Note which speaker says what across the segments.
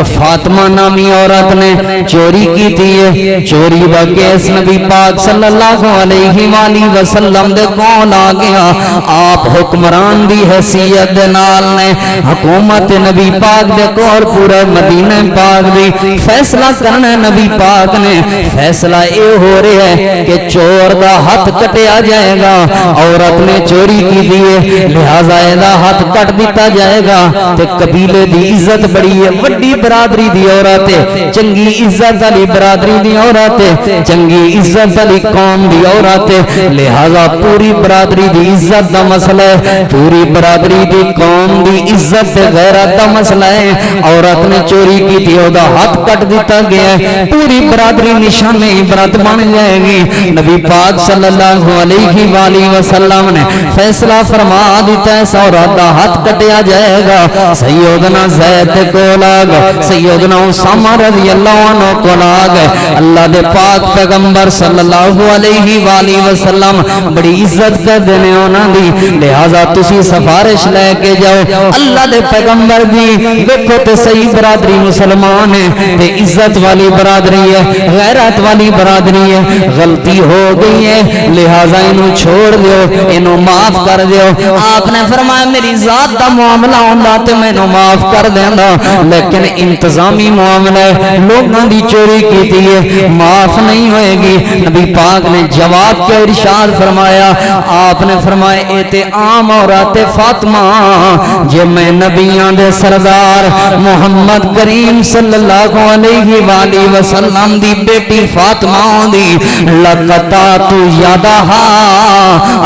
Speaker 1: فاطمہ نامی عورت نے چوری کی تھی ہے، چوری دا کیس نبی پاک صلی اللہ علیہ وآلہ وسلم دے کون آ گیا؟ آپ حکمران دی حیثیت دے نال نے حکومت نبی پاک دے کول پورے مدینہ پاک دی فیصلہ کرنا نبی پاک نے فیصلہ اے ہو رہا ہے کہ چور دا ہاتھ کٹیا جائے گا، عورت نے چوری کی دیئے لہذا ایدہ ہاتھ کٹ دیتا جائے گا، تے قبیلے دی عزت بڑی ہے، بڑی برادری دی عورت ہے، چنگی عزت علی برادری دی عورت ہے، چنگی عزت علی قوم دی عورت ہے، لہذا پوری برادری دی عزت دا مسئلہ ہے، پوری برادری دی قوم دی عزت غیرت دا مسئلہ ہے، عورت نے چوری کی تھی دا ہاتھ کٹ دیتا گیا ہے، پوری برادری نشان عبرت بن جائے گی۔ نبی پاک صلی اللہ علیہ وآلہ وسلم نے فیصلہ فرما دیتا ہے عورت دا ہاتھ کٹیا جائے گا، سیدنا زید کو لاگ سیدنا اسامہ رضی اللہ عنہ کو لاگ اللہ دے پاک پیغمبر صلی اللہ علیہ وآلہ وسلم بڑی عزت کر دینے ہونا دی، لہذا تسی سفارش لے کے جاؤ اللہ دے پیغمبر دی، دیکھو تے صحیح برادری مسلمان ہے تے عزت والی برادری ہے، غیرت والی برادری ہے، غلطی ہو گئی ہے لہذا انہوں چھوڑ دیو، انہوں معاف کر دیو۔ آپ نے فرمایا میری ذات دا معاملہ ہوندہ تے میں انہوں معاف کر دیندہ، لیکن انتظامی معاملہ ہے، لوگاں دی چوری کی تھی معاف نہیں ہوئے گی۔ نبی پاک نے جواب کے ارشاد فرمایا، آپ نے فرمایا ایتے عام عورت فاطمہ جے میں نبیان دے سردار محمد کریم صلی اللہ علیہ وآلہ وسلم دی بیٹی فاطمہ دی لقطا تو یادہا،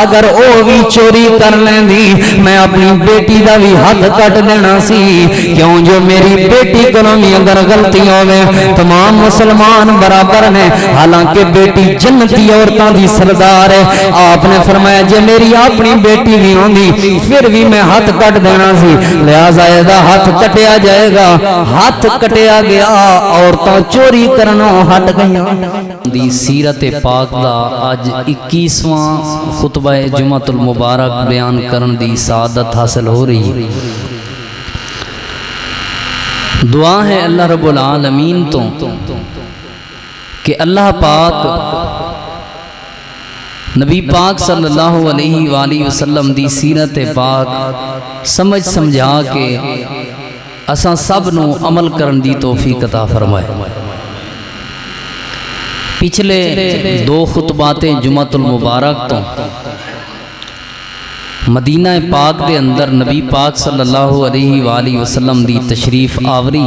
Speaker 1: اگر او بھی چوری کر لیں دی میں اپنی بیٹی دا بھی حد کٹ دینا سی، کیوں جو میری بیٹی کنومی اگر غلطی ہوئے تمام مسلمان برابر نے، حالانکہ بیٹی جنتی عورتاں دی سردار ہے، آپ نے فرمایا جے میری اپنی بیٹی بھی ہوں گی پھر بھی میں حد کٹ دینا سی، لہذا ایدہ حد کٹیا جائے گا، حد کٹیا گیا، عورتوں چوری کرنا ہٹ گئی دی سیرت پاک دا آج 21واں خطبہ جمعۃ المبارک بیان کرن دی سعادت حاصل ہو رہی ہے۔ دعا ہے اللہ رب العالمین تو کہ اللہ پاک نبی پاک صلی اللہ علیہ وآلہ وسلم دی سیرت پاک سمجھ سمجھا کے اساں سب نو عمل کرن دی توفیق عطا فرمائے۔ پچھلے 2 خطبات جمعۃ المبارک تو مدینہ پاک دے اندر نبی پاک صلی اللہ علیہ وآلہ وسلم دی تشریف آوری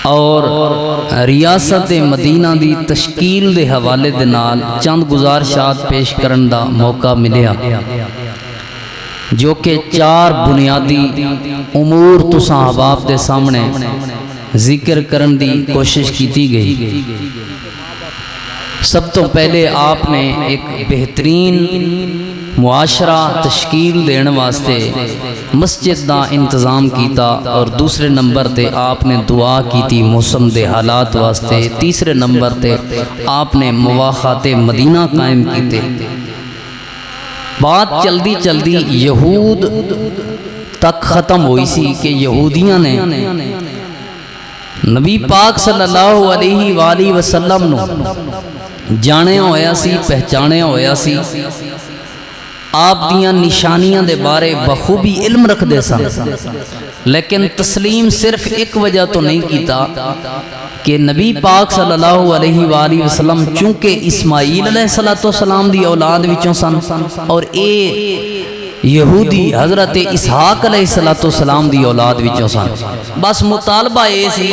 Speaker 1: اور ریاست مدینہ دی تشکیل دے حوالے دے نال چند گزارشات پیش کرن دا موقع ملیا، جو کہ 4 بنیادی امور تساں احباب دے سامنے ذکر کرن دی کوشش کیتی گئی۔ سب تو پہلے آپ نے ایک بہترین معاشرہ تشکیل دین واسطے مسجد دا انتظام کیتا، اور دوسرے نمبر تے آپ نے دعا کیتی موسم دے حالات واسطے، تیسرے نمبر تے آپ نے مواخات مدینہ قائم کیتے۔ بات جلدی جلدی یہود تک ختم ہوئی سی کہ یہودیاں نے نبی پاک صلی اللہ علیہ وآلہ وسلم نو جانے ہویا سی، پہچانے ہویا سی، آپ دیاں نشانیاں دے بارے بخوبی علم رکھ دے سن، لیکن تسلیم صرف ایک وجہ تو نہیں کیتا کہ نبی پاک صلی اللہ علیہ وآلہ وسلم چونکہ اسماعیل علیہ السلام دی اولاد وچوں سن، اور اے یہودی حضرت اسحاق علیہ السلام دی اولاد وچوں سن، بس مطالبہ اے سی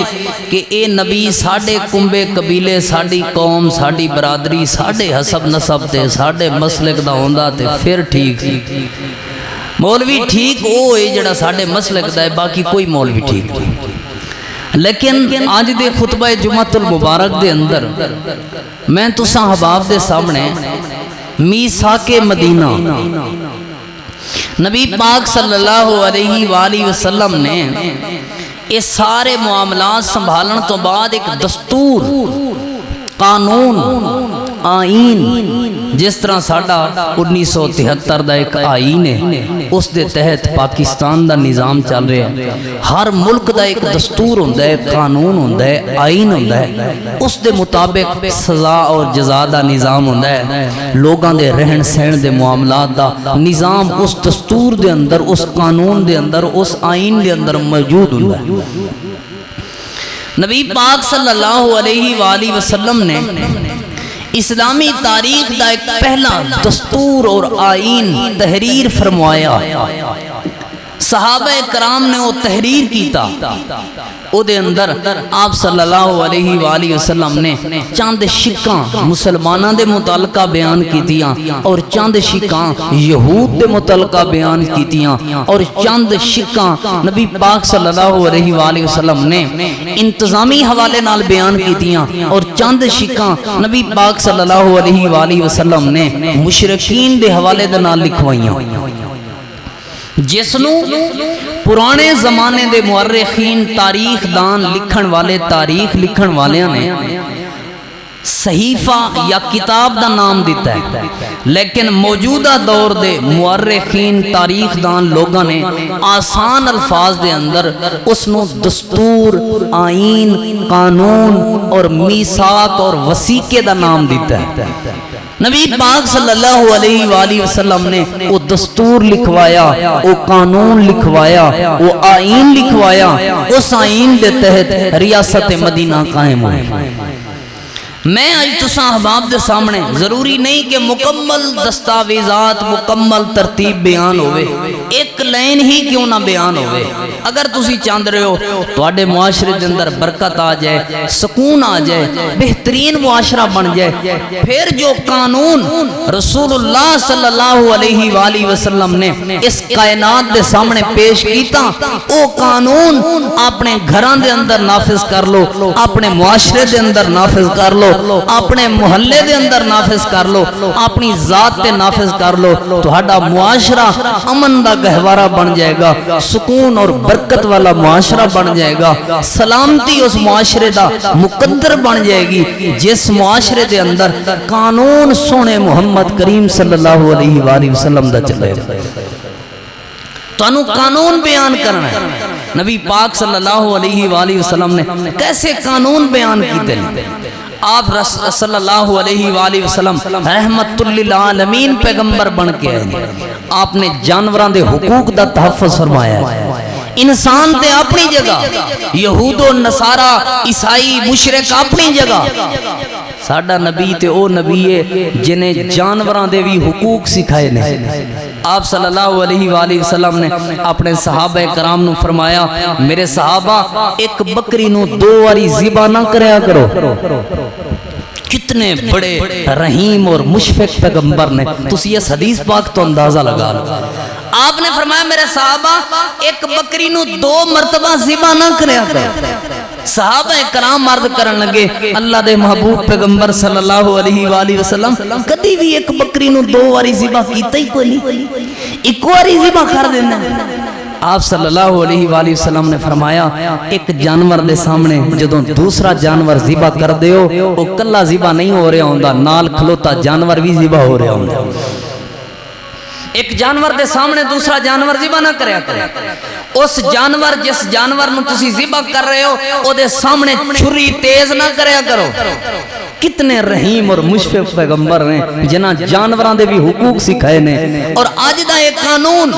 Speaker 1: کہ اے نبی ساڑھے کنبے قبیلے، ساڑھی قوم، ساڑھی برادری، ساڑھے حسب نسب تے ساڑھے مسلک دا ہوندہ تے پھر ٹھیک سی۔ مولوی ٹھیک او ہے جڑا ساڑھے مسلک دا ہے، باقی کوئی مولوی ٹھیک نہیں۔ لیکن آج دے خطبہ جمعۃ المبارک دے اندر میں تساں احباب دے سامنے میثاق مدینہ نبی پاک صلی اللہ علیہ وآلہ وسلم نے اس سارے معاملات سنبھالن تو بعد ایک دستور، قانون آئین جس طرح ساڈا 1973 دا ایک آئین ہے اس دے تحت پاکستان دا نظام چل رہا ہے ہر ملک دا ایک دستور ہوندا ہے قانون ہوندا ہے آئین ہوندا ہے اس دے مطابق سزا اور جزا دا نظام ہوندا ہے لوگاں دے رہن سہن دے معاملات دا نظام اس دستور دے اندر اس قانون دے اندر اس آئین دے اندر موجود ہوندا ہے نبی پاک صلی اللہ علیہ وآلہ وسلم نے اسلامی تاریخ دا ایک پہلا دستور اور آئین تحریر فرمایا صحابہ کرام نے وہ تحریر کیتا او دے اندر آپ صلی اللہ علیہ وآلہ وسلم نے چاند شکاں مسلمانوں دے متعلقہ بیان کیتیاں اور چاند شکاں یہود دے متعلقہ بیان کیتیاں اور چاند شکاں نبی پاک صلی اللہ علیہ وآلہ وسلم نے انتظامی حوالے نال بیان کیتیاں اور چاند شکاں نبی پاک صلی اللہ علیہ وآلہ وسلم نے مشرکین دے حوالے دے نال لکھوائیاں جس نو پرانے زمانے دے مورخین تاریخ دان لکھن والے تاریخ لکھن والیاں نے صحیفہ یا کتاب دا نام دیتا ہے لیکن موجودہ دور دے مورخین تاریخ دان لوگاں نے آسان الفاظ دے اندر اس نو دستور آئین قانون اور میثاق اور وثیقے دا نام دیتا ہے نبی پاک صلی اللہ علیہ وآلہ وسلم نے وہ دستور لکھوایا وہ قانون لکھوایا وہ آئین لکھوایا اس آئین دے تحت ریاست مدینہ قائم ہوئی میں آج تساں احباب دے سامنے ضروری نہیں کہ مکمل دستاویزات مکمل ترتیب بیان ہوئے ایک لائن ہی کیوں نہ بیان ہوئے اگر تسی چاند رہے ہو تواڈے معاشرے دے اندر برکت آ جائے سکون آ جائے بہترین معاشرہ بن جائے پھر جو قانون رسول اللہ صلی اللہ علیہ وآلہ وسلم نے اس کائنات دے سامنے پیش کیتا او قانون اپنے گھران دے اندر نافذ کر لو اپنے معاشرے دے اندر نافذ کر لو اپنے محلے دے اندر نافذ کر لو اپنی ذات تے نافذ کر لو تہاڈا معاشرہ امن دا گہوارہ بن جائے گا سکون اور برکت والا معاشرہ بن جائے گا سلامتی اس معاشرے دا مقدر بن جائے گی جس معاشرے دے اندر قانون سونے محمد کریم صلی اللہ علیہ وآلہ وسلم دا چلے گا تانوں قانون بیان کرنا ہے نبی پاک صلی اللہ علیہ وآلہ وسلم نے کیسے قانون بیان کیتے ہیں آپ صلی اللہ علیہ وآلہ وسلم رحمت للعالمین پیغمبر بن کے آئے آپ نے جانوران دے حقوق دا تحفظ فرمایا ہے انسان تے اپنی جگہ یہود و نصارہ عیسائی مشرک اپنی جگہ ساڈا نبی تے او نبی ہے جنہیں جانوراں دے بھی حقوق سکھائے نے آپ صلی اللہ علیہ وآلہ وسلم نے اپنے صحابہ کرام نو فرمایا میرے صحابہ ایک بکری نو 2 واری ذبح نہ کریا کرو کتنے بڑے رحیم اور مشفق پیغمبر نے تسی اس حدیث پاک تو اندازہ لگا لو آپ نے فرمایا میرے صحابہ ایک بکری نو 2 مرتبہ ذبح نہ کریا کرو صحابہ کرام عرض کرن لگے اللہ دے محبوب پیغمبر صلی اللہ علیہ وآلہ وسلم کدی بھی ایک بکری نو 2 واری ذبح کیتا ہی کوئی نہیں ایک واری ذبح کر دینا آپ صلی اللہ علیہ وآلہ وسلم نے فرمایا ایک جانور دے سامنے جدوں دوسرا جانور ذبح کر دیو وہ کلا ذبح نہیں ہو رہا ہوندا نال کھلوتا جانور بھی ذبح ہو رہا ہوندا ایک جانور دے سامنے دوسرا جانور ذبح نہ کریا کرے اس جانور جس جانور نو تسی ذبح کر رہے ہو او دے سامنے چھری تیز نہ کریا کرو کتنے رحیم اور مشفق پیغمبر نے جنہاں جانوراں دے بھی حقوق سکھائے نے اور آج دا ایک قانون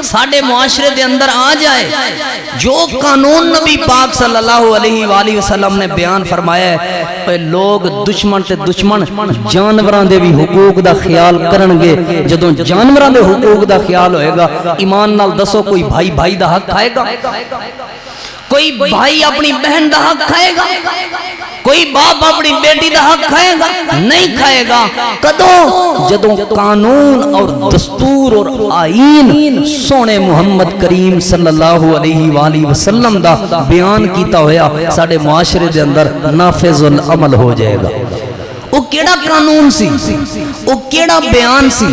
Speaker 1: ساڈے معاشرے دے اندر آ جائے جو قانون نبی پاک صلی اللہ علیہ وآلہ وسلم نے بیان فرمایا ہے لوگ دشمن تے دشمن جانوراں دے بھی حقوق دا خیال کرن گے جدوں جانوراں دے حقوق دا خیال ہوئے گا ایمان نال دسو کوئی بھائی بھائی دا حق کھائے گا کوئی بھائی اپنی بہن دا حق کھائے گا کوئی باپ اپنی بیٹی دا حق کھائے گا نہیں کھائے گا کدوں جدوں قانون اور دستور اور آئین سونے محمد کریم صلی اللہ علیہ وآلہ وسلم دا بیان کیتا ہویا ساڑے معاشرے دے اندر نافذ العمل ہو جائے گا وہ کیڑا قانون سی، وہ کیڑا بیان سی،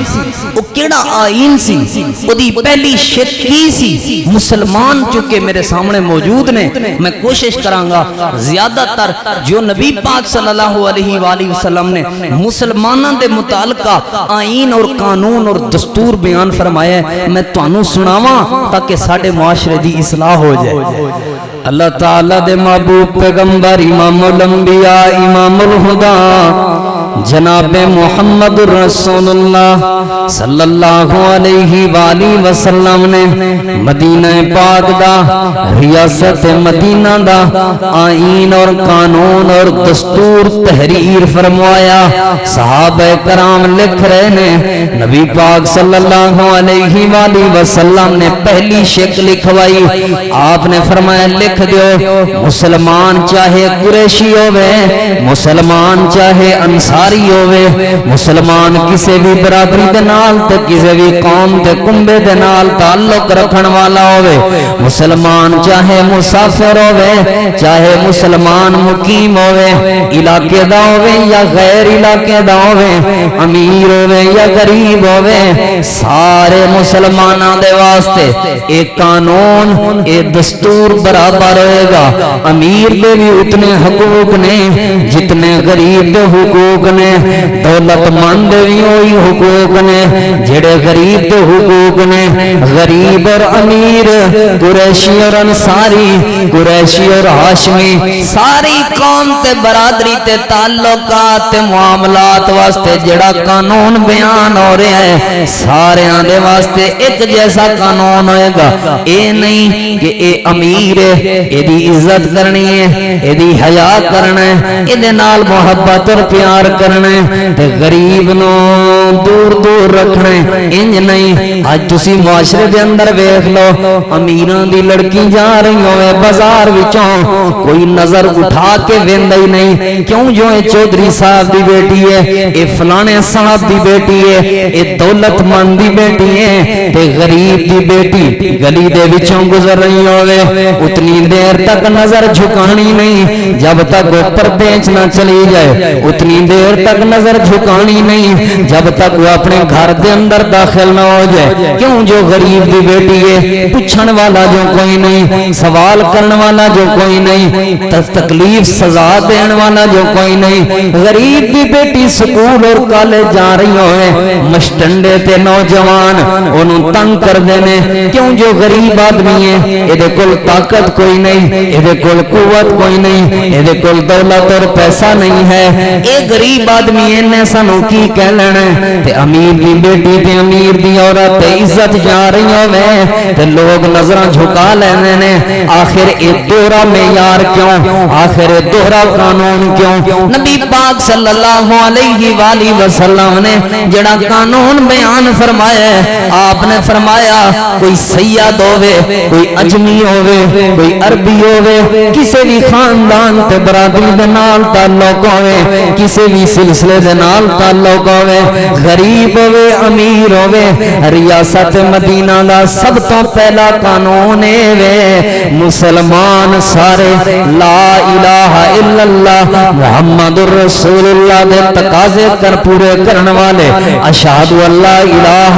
Speaker 1: وہ کیڑا آئین سی، وہ دی پہلی شک کی سی؟ مسلمان چونکہ میرے سامنے موجود نے، میں کوشش کرانگا زیادہ تر جو نبی پاک صلی اللہ علیہ وآلہ وسلم نے مسلمانوں دے متعلقہ آئین اور قانون اور دستور بیان فرمایا ہے میں توانوں سناواں تاکہ ساڑھے معاشرے دی اصلاح ہو جائے۔ اللہ تعالیٰ دے محبوب پیغمبر امام الانبیاء امام الہدا جناب محمد رسول اللہ صلی اللہ علیہ وآلہ وسلم نے مدینہ پاک دا ریاست مدینہ دا آئین اور قانون اور دستور تحریر فرمایا۔ صحابہ کرام لکھ رہے نے نبی پاک صلی اللہ علیہ وآلہ وسلم نے پہلی شکل لکھوائی، آپ نے فرمایا لکھ دیو مسلمان چاہے قریشی ہوئے، مسلمان چاہے انصاری ہوئے، مسلمان کسی بھی برادری دے نال تے کسی بھی قوم تے کنبے دے نال تعلق رکھن والا ہوئے، مسلمان چاہے مسافر ہوئے، چاہے مسلمان مقیم ہوئے، علاقے دا ہوئے یا غیر علاقے دا ہوئے، امیر ہوئے یا غریب ہوئے، سارے مسلمانوں دے واسطے ایک قانون ایک دستور برابر ہوئے گا۔ امیر دے بھی اتنے حقوق نے جتنے غریب دے حقوق نے، دولت مند بھی ہوئی حقوق نے جڑے غریب دے حقوق نے۔ غریب اور امیر، قریشی اور انصاری، قریشی اور ہاشمی، ساری قوم تے برادری تے تعلقات تے معاملات واسطے جڑا قانون بیان ہو رہا ہے سارے آنے واسطے ایک جیسا قانون ہوئے گا۔ اے نہیں کہ اے امیر ہے اے دی عزت کرنی ہے، اے دی حیا کرنا ہے، اے دے نال محبت اور پیار کرنا ہے، تے غریب نو دور دور رکھنا ہے، انج نہیں۔ آج تسی معاشرے دے اندر ویکھ لو امیران دی لڑکی جا رہی ہوئے بازار وچوں کوئی نظر اٹھا کے ویندا ہی نہیں، کیوں جو اے چودھری صاحب دی بیٹی ہے، اے فلانے صاحب دی بیٹی ہے، اے دولت مند دی بیٹی ہے، تے غریب دی بیٹی گلی دے وچوں گزر رہی ہوئے اتنی دیر تک نظر جھکانی نہیں جب تک اوپر بیچ نہ چلی جائے، اتنی دیر تک نظر جھکانی نہیں جب تک وہ اپنے گھر دے اندر داخل نہ ہو جائے، کیوں جو غریب دی بیٹی ہے پوچھن والا جو کوئی نہیں، سوال کرن والا جو کوئی نہیں، تکلیف سزا دین والا جو کوئی نہیں۔ غریب دی بیٹی سکول اور کالج جا رہی ہوئے مشٹنڈے تے نوجوان انہوں تنگ کر دینے، کیوں جو غریب آدمی ہے یہ دے کل طاقت کوئی نہیں، یہ دے کل قوت کوئی نہیں، یہ دے کل دولت اور پیسہ نہیں ہے، ایک غریب آدمی انہیں سنو کی کہہ لینا ہے۔ تے امیر دی بیٹی تے امیر دی عورت تے عزت جا رہی ہوئے تے لوگ نظران جھکا لینے نے، آخر ایک دوہرا معیار کیوں، آخر ایک دوہرا قانون کیوں؟ نبی پاک صلی اللہ علیہ وآلہ وسلم نے جڑا قانون بیان فرمایا ہے، آپ نے فرمایا کوئی سید ہوئے، کوئی اجمی ہوئے، کوئی عربی ہوئے، کسی بھی خاندان تے برادری دے نال تعلق ہوئے، کسی بھی سلسلے دے نال تعلق ہوئے، غریب ہوئے امیر ہوئے، ریاست مدینہ دا سب تو پہلا قانون ہے مسلمان سارے لا الہ الا اللہ محمد رسول اللہ دے تقاضے کر پورے کرنے والے، اشہد اللہ الہ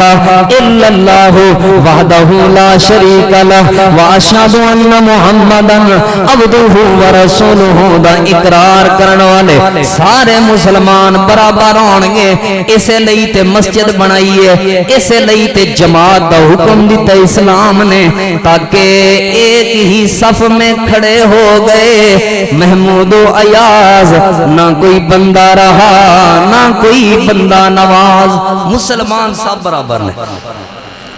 Speaker 1: الا اللہ وحدہ لا شریک لہ واشہد ان محمدن عبدہ ورسولہ دا اقرار کرنے والے سارے مسلمان برابر ہونگے۔ اسے لئی تے مسجد بنائی ہے، اسے لئی تے جماعت دا حکم دیتا اسلام نے تاکہ ایک ہی صف میں کھڑے ہو گئے محمود و ایاز، نہ کوئی بندہ رہا نہ کوئی بندہ نواز، مسلمان سب برابر نے،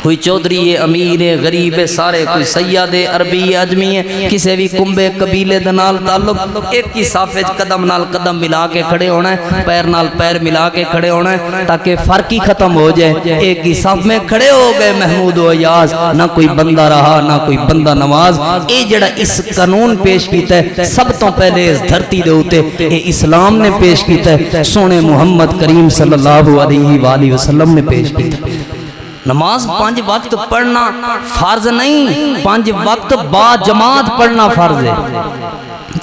Speaker 1: کوئی چودھری ہے، امیر ہے، غریب ہے، سارے کوئی سید ہے، عربی ہے، اجمی ہے، کسی بھی کنبے قبیلے دے نال تعلق، ایک ہی صف وچ قدم نال قدم ملا کے کھڑے ہونا ہے، پیر نال پیر ملا کے کھڑے ہونا ہے تاکہ فرق ہی ختم ہو جائے۔ ایک ہی صف میں کھڑے ہو گئے محمود و ایاز، نہ کوئی بندہ رہا نہ کوئی بندہ نواز۔ اے جڑا اس قانون پیش کیتا ہے سب تو پہلے اس دھرتی دے اوتے اے اسلام نے پیش کیتا ہے، سونے محمد کریم صلی اللہ علیہ وآلہ وسلم نے پیش کیتا ہے۔ نماز 5 وقت پڑھنا فرض نہیں، 5 وقت با جماعت پڑھنا فرض ہے۔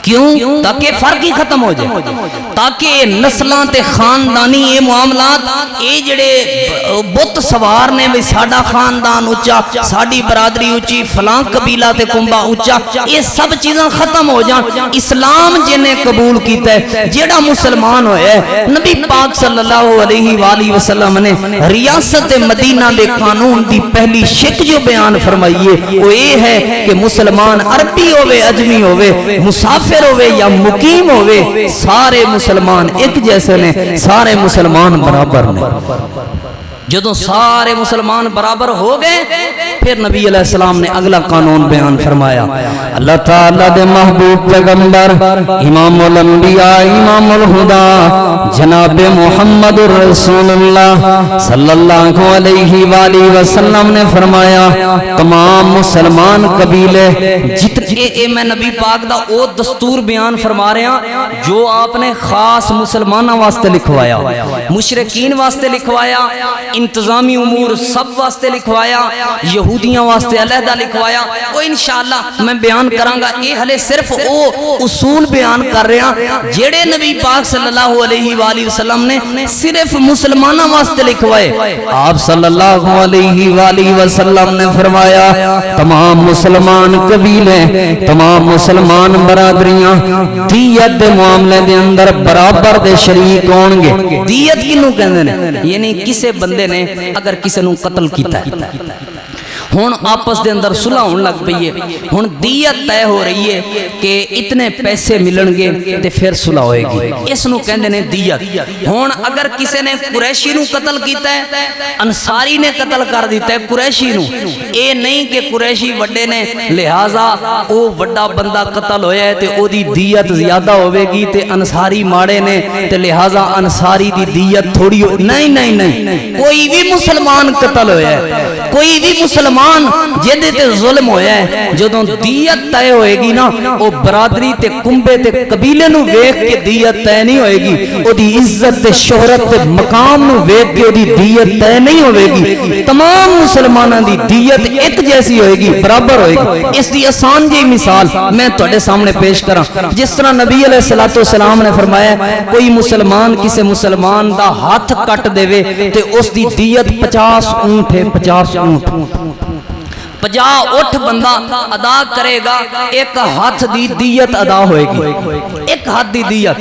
Speaker 1: کیوں؟ تاکہ فرق ہی ختم ہو جائے، تاکہ نسلاں تے خاندانی یہ معاملات یہ جڑے بت سوار نے بھی ساڈا خاندان اچا، ساڈی برادری اچھی، فلاں قبیلہ تے کنبہ اچا، یہ سب چیزاں ختم ہو جائیں۔ اسلام جنہیں قبول کیتا ہے، جڑا مسلمان ہویا ہے، نبی پاک صلی اللہ علیہ وآلہ وسلم نے ریاست مدینہ دے قانون دی پہلی شک جو بیان فرمائی ہے وہ یہ ہے کہ مسلمان عربی ہوئے، اجمی ہوئے، مسافر ہوئے یا مقیم ہوئے، سارے مسلمان ایک جیسے نے، سارے مسلمان برابر نے۔ جدوں سارے مسلمان برابر ہو گئے پھر نبی علیہ السلام نے اگلا قانون بیان فرمایا۔ اللہ تعالیٰ دے محبوب پیغمبر امام الانبیاء امام الہدا جناب محمد رسول اللہ صلی اللہ علیہ وآلہ وسلم نے فرمایا تمام مسلمان قبیلے جتنے، میں نبی پاک دا او دستور بیان فرما رہے ہیں جو آپ نے خاص مسلمانوں واسطے لکھوایا، مشرکین واسطے لکھوایا، انتظامی امور سب واسطے لکھوایا، یہودیاں واسطے علیحدہ لکھوایا، وہ انشاءاللہ میں بیان کرانگا۔ یہ ہلے صرف او اصول بیان کر رہے ہیں جیڑے نبی پاک صلی اللہ علیہ وآلہ وسلم نے صرف مسلمانوں واسطے لکھوائے۔ آپ صلی اللہ علیہ وآلہ وسلم نے فرمایا تمام مسلمان قبیلے، تمام مسلمان برادریاں دیت دے معاملے دے اندر برابر دے شریک ہون گے۔ دیت کنوں کہندے نے؟ یعنی کسے بندے نے اگر کسی نو قتل کیتا ہے، ہون آپس دے اندر صلح ہون لگ پئی ہے، ہون دیت طے ہو رہی ہے کہ اتنے پیسے ملن گے تے پھر صلح ہوئے گی، اس نو کہندے نے دیت۔ ہون اگر کسی نے قریشی نو قتل کیتا ہے، انصاری نے قتل کر دیتا ہے قریشی نو، اے نہیں کہ قریشی وڈے نے لہذا او وڈا بندہ قتل ہویا ہے تے او دی دیت زیادہ ہوئے گی تے انصاری ماڑے نے تے لہذا انصاری دی دیت تھوڑی ہو، نہیں نہیں نہیں، کوئی بھی مسلمان قتل ہویا ہے، کوئی بھی مسلمان جدے تے ظلم ہویا ہے، جدوں دیت طے ہوئے گی نا، او برادری تے کنبے تے قبیلے نو ویکھ کے دیت طے نہیں ہوئے گی، او دی عزت تے شہرت تے مقام نو ویکھ کے او دی دیت طے نہیں ہوئے گی۔ تمام مسلمانوں دی دیت ایک جیسی ہوئے گی، برابر ہوئے گی۔ اس دی آسان جی مثال میں تواڈے سامنے پیش کراں، جس طرح نبی علیہ السلام نے فرمایا کوئی مسلمان کسی مسلمان دا ہاتھ کٹ دے تے اس دی دیت 50 اونٹ ہے، 50 اونٹ، 50 اٹھ بندہ ادا کرے گا، ایک ہاتھ دی دیت ادا ہوئے گی، ایک ہاتھ دی دیت۔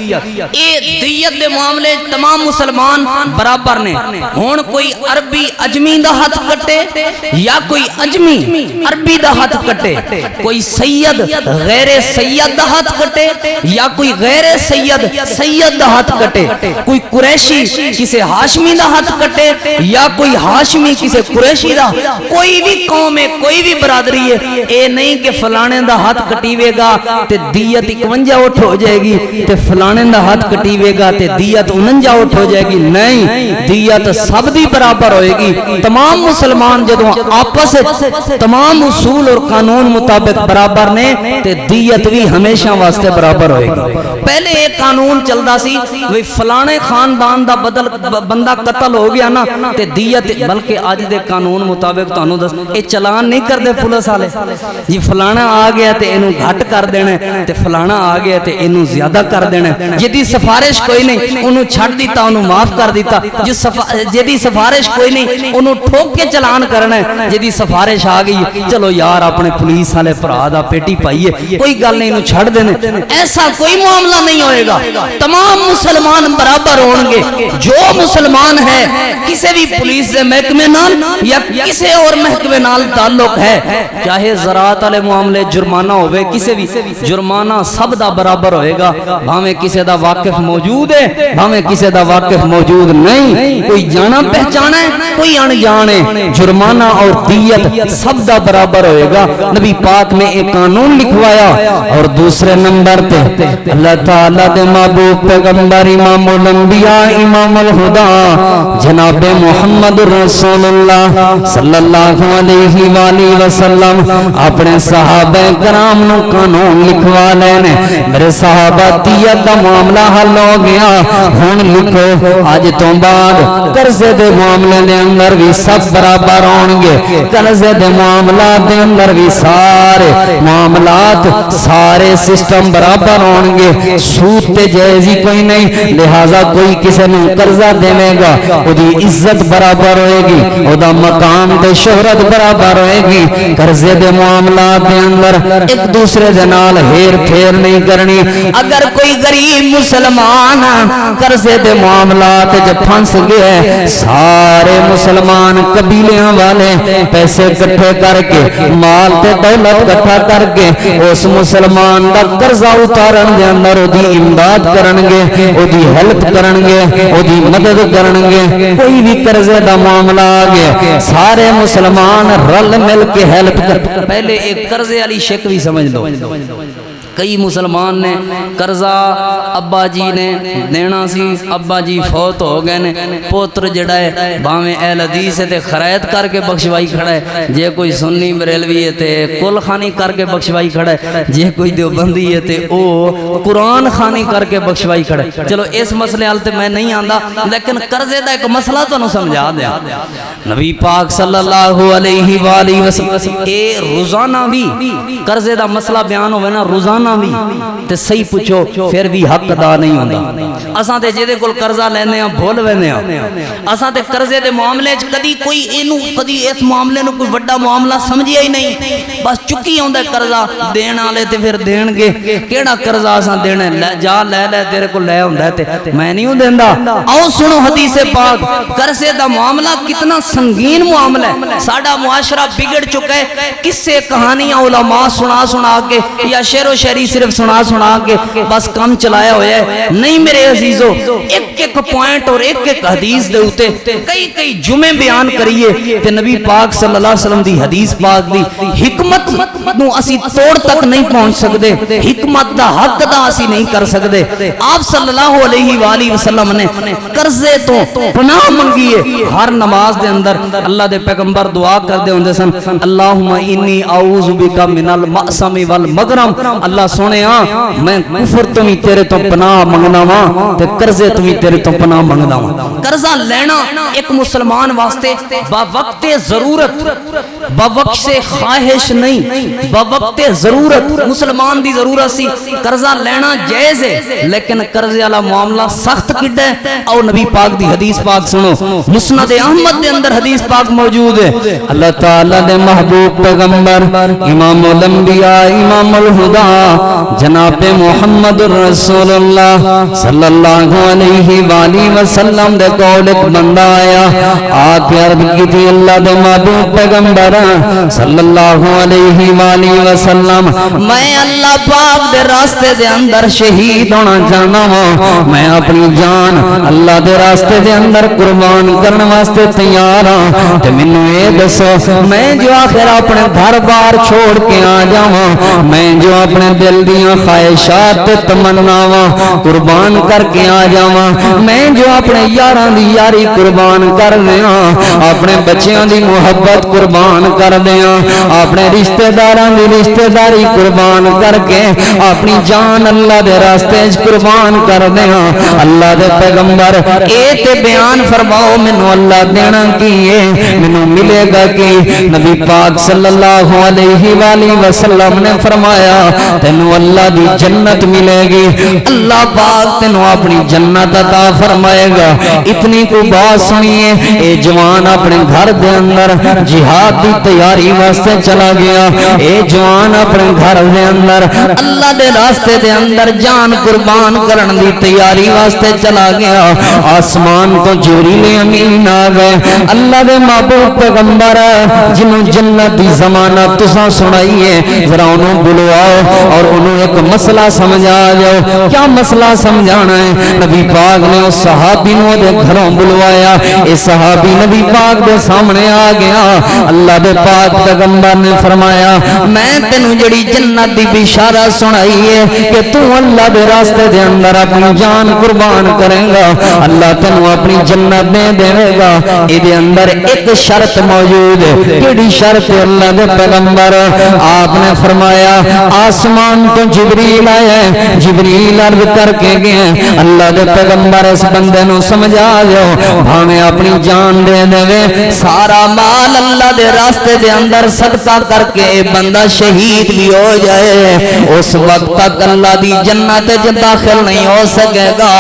Speaker 1: اے دیت دے معاملے تمام مسلمان برابر نے۔ ہون کوئی عربی اجمی دا ہاتھ کٹے یا کوئی اجمی عربی دا ہاتھ کٹے، کوئی سید غیر سید دا ہاتھ کٹے یا کوئی غیر سید سید دا ہاتھ کٹے، کوئی قریشی کسی ہاشمی دا ہاتھ کٹے یا کوئی ہاشمی کسی قریشی دا، کوئی بھی قوم ہے، کوئی بھی برادری ہے، اے نہیں کہ فلانے دا ہاتھ کٹیوے گا تے دیت 51 اٹھ ہو جائے گی تے فلانے دا ہاتھ کٹیوے گا تے دیت 49 اٹھ ہو جائے گی، نہیں، دیت سب دی برابر ہوئے گی۔ تمام مسلمان جدوں آپس تمام اصول اور قانون مطابق برابر نے تے دیت بھی ہمیشہ واسطے برابر ہوئے گی۔ پہلے ایک قانون چلدا سی وی فلانے خاندان دا بندہ قتل ہو گیا نا تے دیت، بلکہ آج دے قانون مطابق تانوں دس اے چلان نہیں کر دے پولیس والے جی فلانا آ گیا تے اینو گھٹ کر دینا تے فلانا آ گیا تے اینو زیادہ کر دینا، جدی سفارش کوئی نہیں انہوں چھڑ دیتا، انہوں معاف کر دیتا، جدی سفارش کوئی نہیں انہوں ٹھوک کے چلان کرنا ہے، جدی سفارش آ گئی چلو یار اپنے پولیس والے بھرا دا پیٹی پائیے کوئی گل نہیں انہوں چھڑ دینے، ایسا کوئی معاملہ نہیں ہوئے گا۔ تمام مسلمان برابر ہوں گے، جو مسلمان ہے کسی بھی پولیس سے محکمے نال یا کسی اور محکمے نال تعلق ہے، چاہے زراعت والے معاملے جرمانہ ہوئے، کسی بھی جرمانہ سب دا برابر ہوئے گا، بھاویں کسی دا واقف موجود ہے بھاویں کسی دا واقف موجود نہیں، کوئی جانا پہچانا ہے کوئی انجانے، جرمانہ اور دیت سب دا برابر ہوئے گا۔ نبی پاک نے ایک قانون لکھوایا۔ اور دوسرے نمبر پہ اللہ تعالیٰ دے محبوب پیغمبر امام الانبیاء امام الہدا جناب محمد رسول اللہ صلی اللہ علیہ وآلہ وآلہ وسلم اپنے صحابہ کرام نو قانون لکھوا لینے میرے صحابہ دیت دا معاملہ حل ہو گیا ہن لکھو اج تو بعد قرضے دے معاملے دے اندر بھی سب برابر ہون گے قرضے دے معاملات دے اندر بھی سارے معاملات سارے سسٹم برابر ہون گے سود تے جائز ہی کوئی نہیں لہذا کوئی کسی نے قرضہ دے گا او دی عزت برابر ہوئے گی او دا مقام تے شہرت برابر ہوئے گی قرضے دے معاملات دے اندر ایک دوسرے دے نال ہیر پھیر نہیں کرنی اگر کوئی غریب مسلمان قرضے دے معاملات جب پھنس گئے سارے مسلمان قبیلیاں والے پیسے کٹھے کر کے مال تے دولت کٹھا کر کے اس مسلمان دا قرضہ اتارن دے اندر او دی امداد کرن گے او دی ہیلپ کرن گے او دی مدد کرن گے کوئی بھی قرضے دا معاملہ آ گیا سارے مسلمان رل مل کے ہیلپ کر پہلے ایک قرضے والی شکوی سمجھ لو کئی مسلمان نے قرضہ ابا جی نے دینا سی ابا جی فوت ہو گئے نے پوتر جڑا ہے باویں اہل حدیث ہے تے خرائط کر کے بخشوائی کھڑا ہے جے کوئی سنی بریلوی ہے تے کل خانی کر کے بخشوائی کھڑا ہے جے کوئی دیوبندی ہے تے او قرآن خانی کر کے بخشوائی کھڑا ہے چلو اس مسئلے حال تے میں نہیں آندا لیکن قرضے دا ایک مسئلہ تو سمجھا دیا نبی پاک صلی اللہ علیہ وآلہ وسلم اے روزانہ بھی قرضے دا مسئلہ بیان ہوئے نا روزانہ بھی تے صحیح پوچھو پھر بھی حق ادا نہیں ہوندا اساں تے جے دے کول قرضہ لینے ہاں بھول وینے ہاں اساں تے قرضے دے معاملے وچ کدی کوئی اینو کدی اس معاملے نو کوئی وڈا معاملہ سمجھیا ہی نہیں بس چکی ہوندا قرضہ دین والے تے پھر دین گے کیڑا قرضہ اساں دینا ہے جا لے لے تیرے کول لے ہوندا تے میں نہیں دیندا آؤ سنو حدیث پاک قرضے دا معاملہ کتنا سنگین معاملہ ہے ساڈا معاشرہ بگڑ چکا ہے قصے کہانیاں علماء سنا کے یا شعر و شاعری صرف سنا کے بس کام چلایا ہویا ہے نہیں میرے عزیزو ایک ایک پوائنٹ اور ایک ایک حدیث دے ہوتے کئی جمعے بیان کریے تے نبی پاک صلی اللہ علیہ وسلم دی حدیث پاک دی حکمت نو اسی توڑ تک نہیں پہنچ سکتے حکمت دا حق دا اسی نہیں کر سکتے آپ صلی اللہ علیہ وآلہ وسلم نے قرضے تو پناہ منگی ہے ہر نماز دے اندر اللہ دے پیغمبر دعا کر دے ہوندے سن اللہم انی اعوذ بک من المأثم والمغرم اللہ سونے میں کفر تو بھی تیرے تو پناہ منگنا وا تے قرضے تو بھی تیرے تو پناہ منگنا وا قرضہ لینا ایک مسلمان واسطے با وقت ضرورت با وقت سے خواہش نہیں با وقت ضرورت مسلمان دی ضرورت سی قرضہ لینا جائز ہے لیکن قرضے والا معاملہ سخت کڈا ہے او نبی پاک دی حدیث پاک سنو مسند احمد دے اندر حدیث پاک موجود ہے اللہ تعالی دے محبوب پیغمبر امام الانبیاء امام الہدا جناب محمد رسول اللہ صلی اللہ علیہ وآلہ وسلم دے کول ایک بندہ آیا آکے عرض کی تھی اللہ دے محبوب پیغمبر صلی اللہ علیہ وآلہ وسلم میں اللہ پاک دے راستے دے اندر شہید ہونا چاہنا ہوں میں اپنی جان اللہ دے راستے دے اندر قربان کرنے واسطے تیار ہوں تے مینوں اے دسو میں جو آخر اپنے گھر بار چھوڑ کے آ جاواں میں جو اپنے دل دیاں خواہشات تمناواں قربان کر کے آ جاواں میں جو اپنے یاراں دی یاری قربان کر دیاں اپنے بچیاں دی محبت قربان کر دیاں اپنے رشتہ داراں دی رشتہ داری قربان کر کے اپنی جان اللہ دے راستے وچ قربان کر دیاں اللہ دے پیغمبر اے تے بیان فرماؤ مینوں اللہ دینا کی ہے مینوں ملے گا کی نبی پاک صلی اللہ علیہ وآلہ وسلم نے فرمایا تینوں اللہ دی جنت ملے گی اللہ پاک تینوں اپنی جنت عطا فرمائے گا اتنی کو بات سنیے اے جوان اپنے گھر دے اندر جہاد دی تیاری واسطے چلا گیا اے جوان اپنے گھر دے اندر اللہ دے راستے دے اندر جان قربان کرن دی تیاری واسطے چلا گیا آسمان تو جبریل امین آ گئے اللہ دے محبوب پیغمبر جنہوں جنت دی ضمانت تساں سنائیے ذرا انہوں بلواؤ اور انہوں ایک مسئلہ سمجھا جاؤ. کیا مسئلہ سمجھانا ہے؟ نبی پاک نے اس صحابی نو دے گھروں بلوایا. اس صحابی نبی پاک دے سامنے آ گیا. اللہ دے پاک پیغمبر نے فرمایا میں تینوں جڑی جنت دی بشارت سنائی ہے کہ تو اللہ دے راستے دے اندر اپنی جان قربان کرے گا, اللہ تینوں اپنی جنت دے دے گا. یہ اندر ایک شرط موجود ہے. کیڑی شرط؟ اللہ دے پیغمبر آپ نے فرمایا آسمان تو جبریل آیا ہے. جبریل عرض کر کے گئے اللہ دے پیغمبر اس بندے نو سمجھا دیو بھاویں اپنی جان دے دے سارا مال اللہ دے راستے دے اندر صدقہ کر کے بندہ شہید بھی ہو جائے, اس وقت تک اللہ دی جنت وچ داخل نہیں ہو سکے گا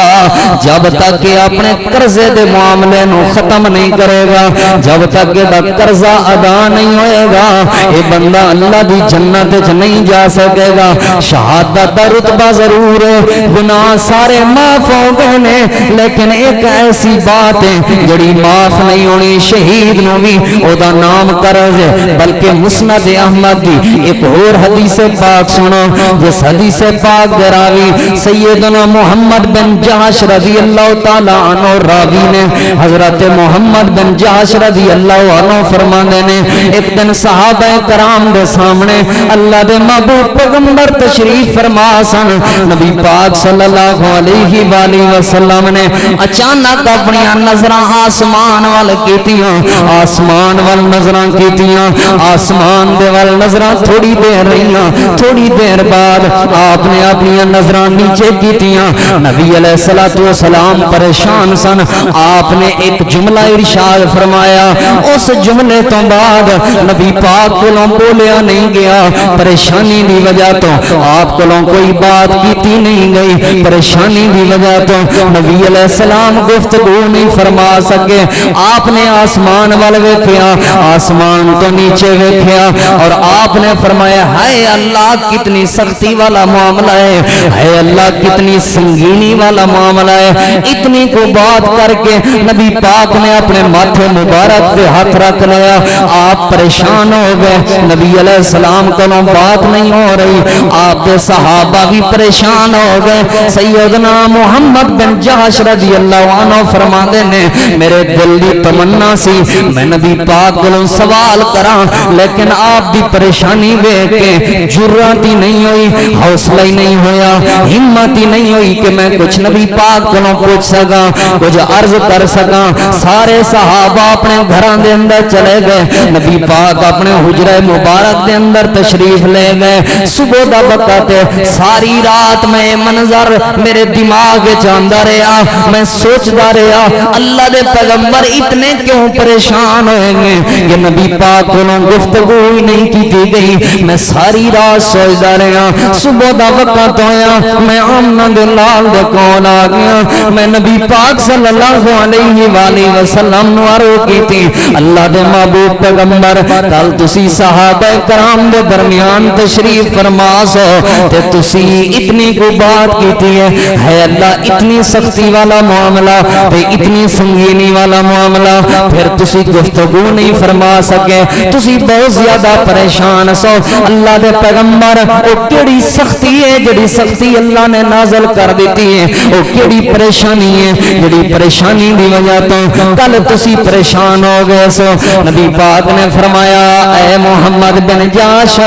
Speaker 1: جب تک کہ اپنے قرضے دے معاملے نو ختم نہیں کرے گا, جب تک کہ دا قرضہ ادا نہیں ہوئے گا یہ بندہ اللہ دی جنت وچ نہیں جا سکے گا. شہادت دا رتبہ ضرور ہے, گناہ سارے معاف ہو گئے نے, لیکن ایک ایسی بات ہے جڑی معاف نہیں ہونی. شہید نو بھی او دا نام قرض ہے. بلکہ مسند احمد دی ایک اور حدیث پاک سنو, جس حدیث پاک دے راوی سیدنا محمد بن جحش رضی اللہ تعالی عنہ راوی نے حضرت محمد بن جحش رضی اللہ عنہ فرمانے نے ایک دن صحابہ کرام دے سامنے اللہ دے محبوب پیغمبر تشریف فرما سن. نبی پاک صلی اللہ علیہ وآلہ وسلم نے اچانک اپنی نظراں آسمان وال کیتیاں, آسمان وال نظراں کیتیاں, آسمان دے وال نظراں تھوڑی دیر رہیاں, تھوڑی دیر بعد آپ نے اپنی نظراں نیچے کیتیاں. نبی علیہ الصلوۃ والسلام پریشان سن. آپ نے ایک جملہ ارشاد فرمایا, اس جملے تو بعد نبی پاک کولوں بولیا نہیں گیا. پریشانی دی وجہ تو آپ کولوں کوئی بات کیتی نہیں گئی, پریشانی دی وجہ تو نبی علیہ السلام گفتگو نہیں فرما سکے. آپ نے آسمان وال ویکھیا, آسمان تو نیچے ویکھیا اور آپ نے فرمایا ہائے اللہ کتنی سختی والا معاملہ ہے, ہائے اللہ کتنی سنگینی والا معاملہ ہے. اتنی کو بات کر کے نبی پاک نے اپنے ماتھے مبارک پہ ہاتھ رکھ لیا. آپ پریشان ہو گئے, نبی علیہ السلام کو بات نہیں ہو رہی. آپ کے صحابہ بھی پریشان ہو گئے. سیدنا محمد بن جحش رضی اللہ عنہ فرماندے نے میرے دل دی تمنا سی میں نبی پاک کو سوال کراں, لیکن آپ دی پریشانی دیکھ کے جرات ہی نہیں ہوئی, حوصلہ ہی نہیں ہویا, ہمت ہی نہیں ہوئی کہ میں کچھ نبی پاک کو پوچھ سکاں, کچھ عرض کر سکاں. سارے صحابہ اپنے گھراں دے اندر چلے گئے. نبی پاک اپنے حجرہ مبارک دے اندر تشریف لے گئے. صبح دا وقت ہے, ساری رات میں منظر میرے دماغ وچ آندا رہیا, میں سوچدا رہیا اللہ دے پیغمبر اتنے کیوں پریشان ہوئے گے کہ نبی پاک کو گفتگو ہی نہیں کی گئی. میں ساری رات سوچدا رہیا. صبح دا وقت ہویا, میں آمنہ دے لال دے کول آ گیا. میں نبی پاک صلی اللہ علیہ وآلہ وسلم نو عرض کیتی اللہ دے محبوب پیغمبر کل تسی صحابہ کرام دے درمیان تشریف فرما سو تے تسی اتنی کو بات کیتی ہے اللہ اتنی سختی والا معاملہ تے اتنی سنگینی والا معاملہ, پھر تسی گفتگو نہیں فرما سکے, تسی بہت زیادہ پریشان سو. اللہ دے پیغمبر او کیڑی سختی ہے جڑی سختی اللہ نے نازل کر دیتی ہے, او کیڑی پریشانی ہے جڑی پریشانی دی وجہ تو کل تسی پریشان ہو گئے سو. نبی پاک نے فرمایا اے محمد بن جحش